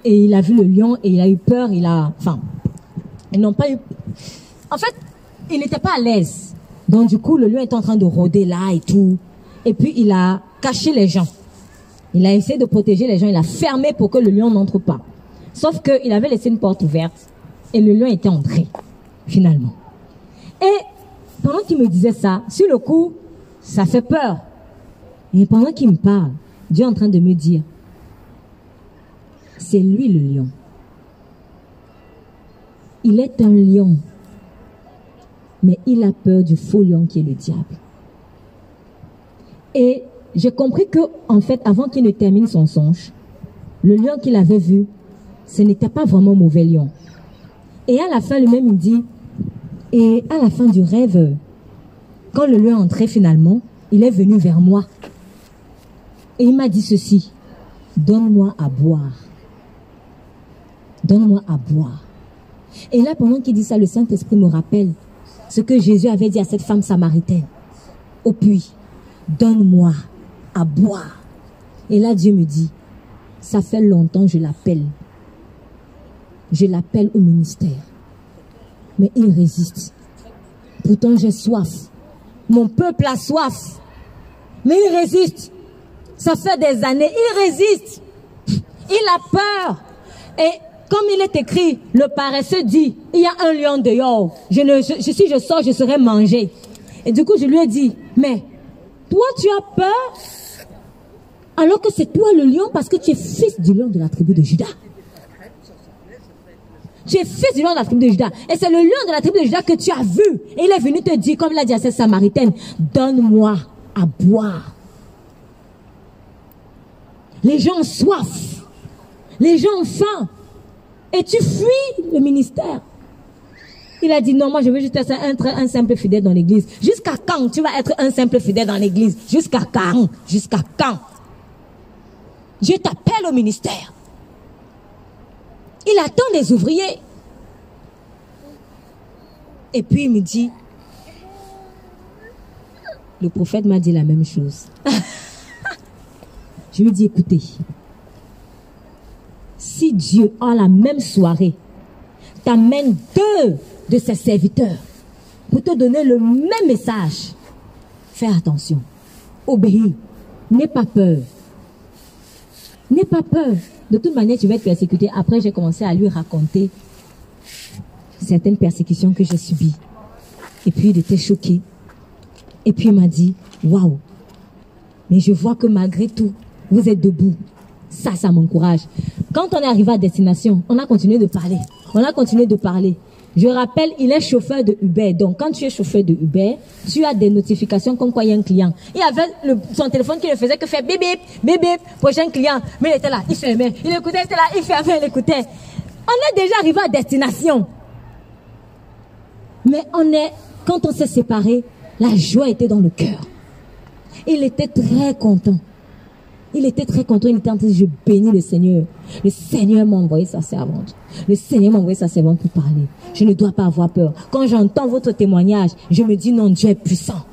Et il a vu le lion et il a eu peur. Ils n'ont pas eu... En fait, il n'était pas à l'aise. Donc du coup, le lion est en train de rôder là et tout. Et puis, il a caché les gens. Il a essayé de protéger les gens. Il a fermé pour que le lion n'entre pas. Sauf qu'il avait laissé une porte ouverte. Et le lion était entré, finalement. Et pendant qu'il me disait ça, sur le coup, ça fait peur. Et pendant qu'il me parle, Dieu est en train de me dire, c'est lui le lion. Il est un lion. Mais il a peur du faux lion qui est le diable. Et j'ai compris que, en fait, avant qu'il ne termine son songe, le lion qu'il avait vu, ce n'était pas vraiment un mauvais lion. Et à la fin, lui-même, il dit, et à la fin du rêve, quand le lion est entré finalement, il est venu vers moi. Et il m'a dit ceci, donne-moi à boire. Donne-moi à boire. Et là, pendant qu'il dit ça, le Saint-Esprit me rappelle ce que Jésus avait dit à cette femme samaritaine au puits. Donne-moi à boire. Et là, Dieu me dit, ça fait longtemps que je l'appelle. Je l'appelle au ministère. Mais il résiste. Pourtant, j'ai soif. Mon peuple a soif. Mais il résiste. Ça fait des années, il résiste. Il a peur. Et comme il est écrit, le paresseux dit, il y a un lion dehors. Si je sors, je serai mangé. Et du coup, je lui ai dit, mais toi, tu as peur alors que c'est toi le lion parce que tu es fils du lion de la tribu de Juda. Tu es fils du lion de la tribu de Juda. Et c'est le lion de la tribu de Juda que tu as vu. Et il est venu te dire, comme il a dit à cette Samaritaine, donne-moi à boire. Les gens ont soif. Les gens ont faim. Et tu fuis le ministère. Il a dit, non, moi je veux juste être un simple fidèle dans l'église. Jusqu'à quand tu vas être un simple fidèle dans l'église? Jusqu'à quand? Jusqu'à quand? Dieu t'appelle au ministère. Il attend des ouvriers. Et puis il me dit, le prophète m'a dit la même chose. Je lui dis, écoutez, si Dieu, en la même soirée, t'amène 2 de ses serviteurs pour te donner le même message, fais attention, obéis, n'aie pas peur. N'aie pas peur. De toute manière, tu vas être persécuté. Après, j'ai commencé à lui raconter certaines persécutions que j'ai subies. Et puis, il était choqué. Et puis, il m'a dit, waouh, mais je vois que malgré tout, vous êtes debout. Ça m'encourage. Quand on est arrivé à destination, on a continué de parler. On a continué de parler. Je rappelle, il est chauffeur de Uber. Donc, quand tu es chauffeur de Uber, tu as des notifications comme quoi il y a un client. Il avait son téléphone qui ne faisait que faire bip bip, bip bip, prochain client. Mais il était là, il fermait. Il écoutait, il était là, il fermait, il écoutait. On est déjà arrivé à destination. Mais quand on s'est séparés, la joie était dans le cœur. Il était très content. Il était très content, il était en train de dire, je bénis le Seigneur. Le Seigneur m'a envoyé sa servante. Le Seigneur m'a envoyé sa servante pour parler. Je ne dois pas avoir peur. Quand j'entends votre témoignage, je me dis, non, Dieu est puissant.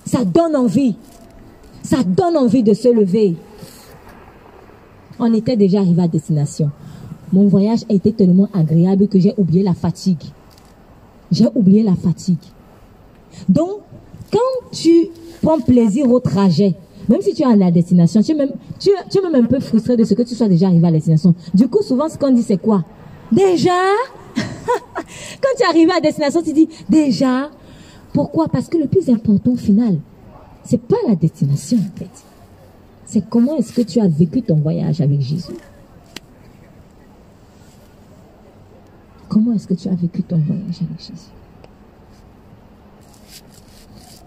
Ça donne envie. Ça donne envie de se lever. On était déjà arrivé à destination. Mon voyage a été tellement agréable que j'ai oublié la fatigue. J'ai oublié la fatigue. Donc, quand tu prends plaisir au trajet, même si tu es à la destination, tu es même un peu frustré de ce que tu sois déjà arrivé à la destination. Du coup, souvent, ce qu'on dit, c'est quoi? Déjà? Quand tu es arrivé à la destination, tu dis, déjà? Pourquoi? Parce que le plus important, au final, c'est pas la destination, en fait. C'est comment est-ce que tu as vécu ton voyage avec Jésus. Comment est-ce que tu as vécu ton voyage avec Jésus?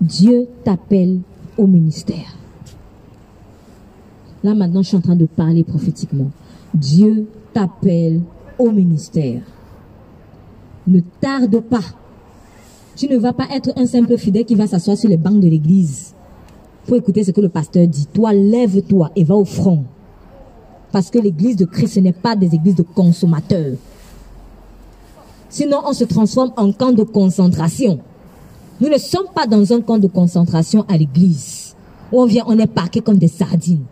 Dieu t'appelle au ministère. Là, maintenant, je suis en train de parler prophétiquement. Dieu t'appelle au ministère. Ne tarde pas. Tu ne vas pas être un simple fidèle qui va s'asseoir sur les bancs de l'église. Il faut écouter ce que le pasteur dit. Toi, lève-toi et va au front. Parce que l'église de Christ, ce n'est pas des églises de consommateurs. Sinon, on se transforme en camp de concentration. Nous ne sommes pas dans un camp de concentration à l'église. Où on est parqués comme des sardines.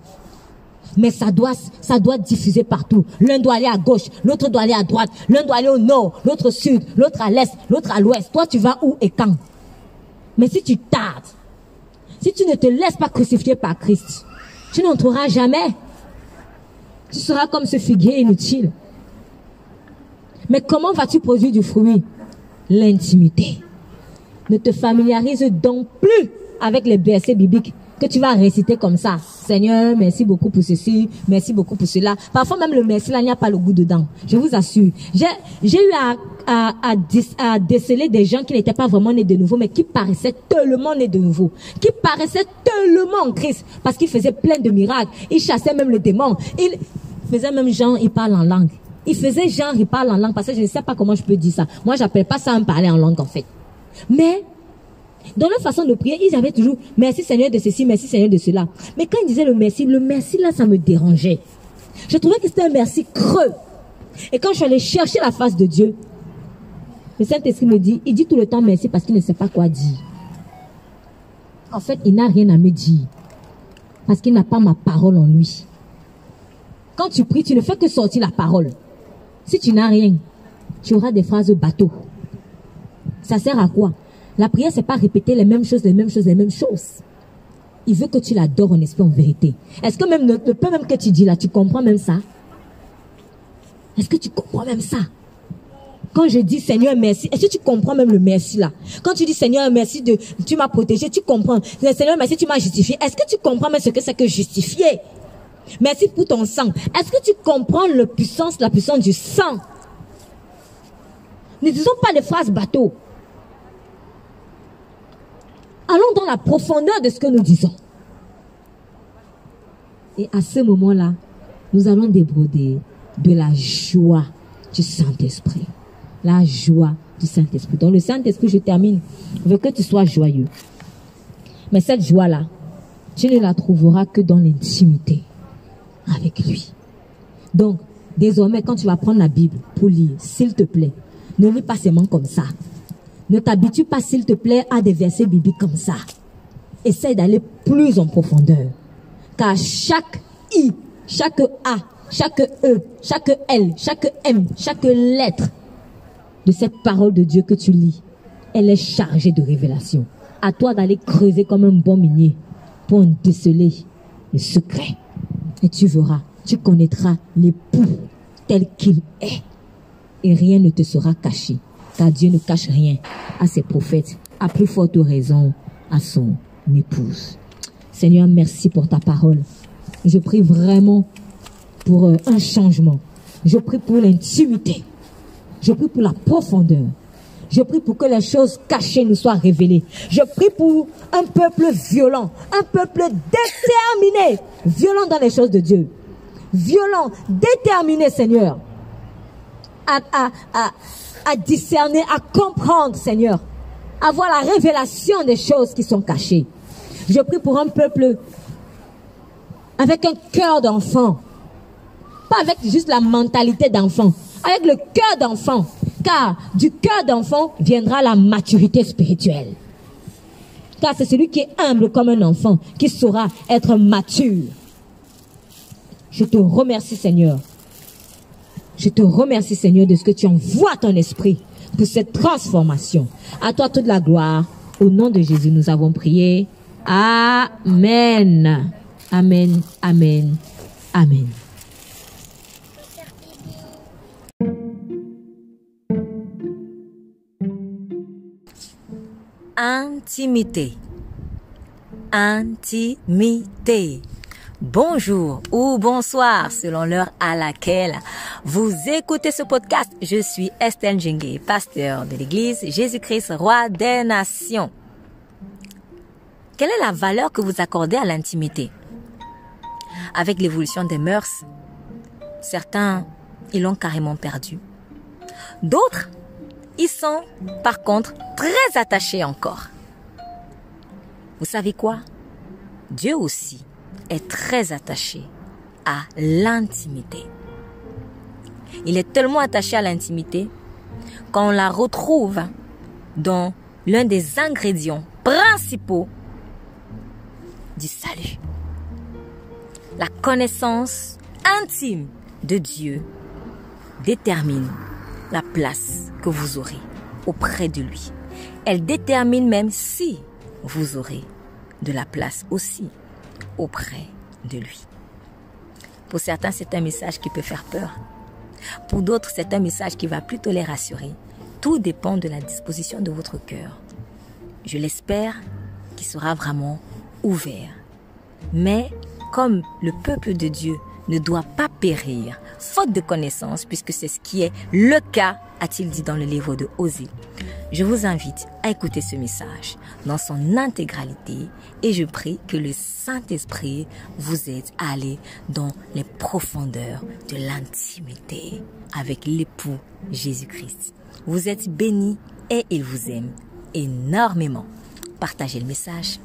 Mais ça doit diffuser partout. L'un doit aller à gauche, l'autre doit aller à droite, l'un doit aller au nord, l'autre au sud, l'autre à l'est, l'autre à l'ouest. Toi, tu vas où et quand? Mais si tu tardes, si tu ne te laisses pas crucifier par Christ, tu n'entreras jamais. Tu seras comme ce figuier inutile. Mais comment vas-tu produire du fruit? L'intimité. Ne te familiarise donc plus avec les versets bibliques que tu vas réciter comme ça. Seigneur, merci beaucoup pour ceci, merci beaucoup pour cela. Parfois même le merci là, il n'y a pas le goût dedans. Je vous assure. J'ai eu à déceler des gens qui n'étaient pas vraiment nés de nouveau, mais qui paraissaient tellement nés de nouveau. Qui paraissaient tellement en Christ. Parce qu'ils faisaient plein de miracles. Ils chassaient même les démons. Ils faisaient même genre, ils parlent en langue. Ils faisaient genre, ils parlent en langue. Parce que je ne sais pas comment je peux dire ça. Moi, j'appelle pas ça un parler en langue en fait. Mais dans leur façon de prier, ils avaient toujours merci Seigneur de ceci, merci Seigneur de cela. Mais quand ils disaient le merci là, ça me dérangeait. Je trouvais que c'était un merci creux. Et quand je suis allée chercher la face de Dieu, le Saint-Esprit me dit, il dit tout le temps merci parce qu'il ne sait pas quoi dire. En fait, il n'a rien à me dire. Parce qu'il n'a pas ma parole en lui. Quand tu pries, tu ne fais que sortir la parole. Si tu n'as rien, tu auras des phrases bateau. Ça sert à quoi? La prière, c'est pas répéter les mêmes choses, les mêmes choses, les mêmes choses. Il veut que tu l'adores en esprit, en vérité. Est-ce que même le peu même que tu dis là, tu comprends même ça? Est-ce que tu comprends même ça? Quand je dis Seigneur merci, est-ce que tu comprends même le merci là? Quand tu dis Seigneur merci tu m'as protégé, tu comprends. Seigneur merci, tu m'as justifié. Est-ce que tu comprends même ce que c'est que justifier? Merci pour ton sang. Est-ce que tu comprends la puissance du sang? Ne disons pas des phrases bateau. Allons dans la profondeur de ce que nous disons. Et à ce moment-là, nous allons débroder de la joie du Saint-Esprit. La joie du Saint-Esprit. Donc le Saint-Esprit, je termine, veut que tu sois joyeux. Mais cette joie-là, tu ne la trouveras que dans l'intimité avec lui. Donc, désormais, quand tu vas prendre la Bible pour lire, s'il te plaît, ne lis pas seulement comme ça. Ne t'habitue pas, s'il te plaît, à des versets bibliques comme ça. Essaye d'aller plus en profondeur. Car chaque I, chaque A, chaque E, chaque L, chaque M, chaque lettre de cette parole de Dieu que tu lis, elle est chargée de révélation. À toi d'aller creuser comme un bon minier pour en déceler le secret. Et tu verras, tu connaîtras l'époux tel qu'il est. Et rien ne te sera caché. Car Dieu ne cache rien à ses prophètes, à plus forte raison à son épouse. Seigneur, merci pour ta parole. Je prie vraiment pour un changement. Je prie pour l'intimité. Je prie pour la profondeur. Je prie pour que les choses cachées nous soient révélées. Je prie pour un peuple violent, un peuple déterminé, violent dans les choses de Dieu. Violent, déterminé, Seigneur, à discerner, à comprendre, Seigneur, à voir la révélation des choses qui sont cachées. Je prie pour un peuple avec un cœur d'enfant, pas avec juste la mentalité d'enfant, avec le cœur d'enfant, car du cœur d'enfant viendra la maturité spirituelle. Car c'est celui qui est humble comme un enfant qui saura être mature. Je te remercie, Seigneur. Je te remercie, Seigneur, de ce que tu envoies ton esprit pour cette transformation. À toi toute la gloire. Au nom de Jésus, nous avons prié. Amen. Amen. Amen. Amen. Intimité. Intimité. Bonjour ou bonsoir selon l'heure à laquelle vous écoutez ce podcast. Je suis Estelle Njenge, pasteur de l'église Jésus-Christ, roi des nations. Quelle est la valeur que vous accordez à l'intimité? Avec l'évolution des mœurs, certains, ils l'ont carrément perdu. D'autres, ils sont par contre très attachés encore. Vous savez quoi? Dieu aussi est très attaché à l'intimité. Il est tellement attaché à l'intimité qu'on la retrouve dans l'un des ingrédients principaux du salut. La connaissance intime de Dieu détermine la place que vous aurez auprès de lui. Elle détermine même si vous aurez de la place aussi auprès de lui. Pour certains, c'est un message qui peut faire peur. Pour d'autres, c'est un message qui va plutôt les rassurer. Tout dépend de la disposition de votre cœur. Je l'espère qu'il sera vraiment ouvert. Mais comme le peuple de Dieu ne doit pas périr, faute de connaissance, puisque c'est ce qui est le cas, a-t-il dit dans le livre de Osée. Je vous invite à écouter ce message dans son intégralité et je prie que le Saint-Esprit vous aide à aller dans les profondeurs de l'intimité avec l'époux Jésus-Christ. Vous êtes bénis et il vous aime énormément. Partagez le message.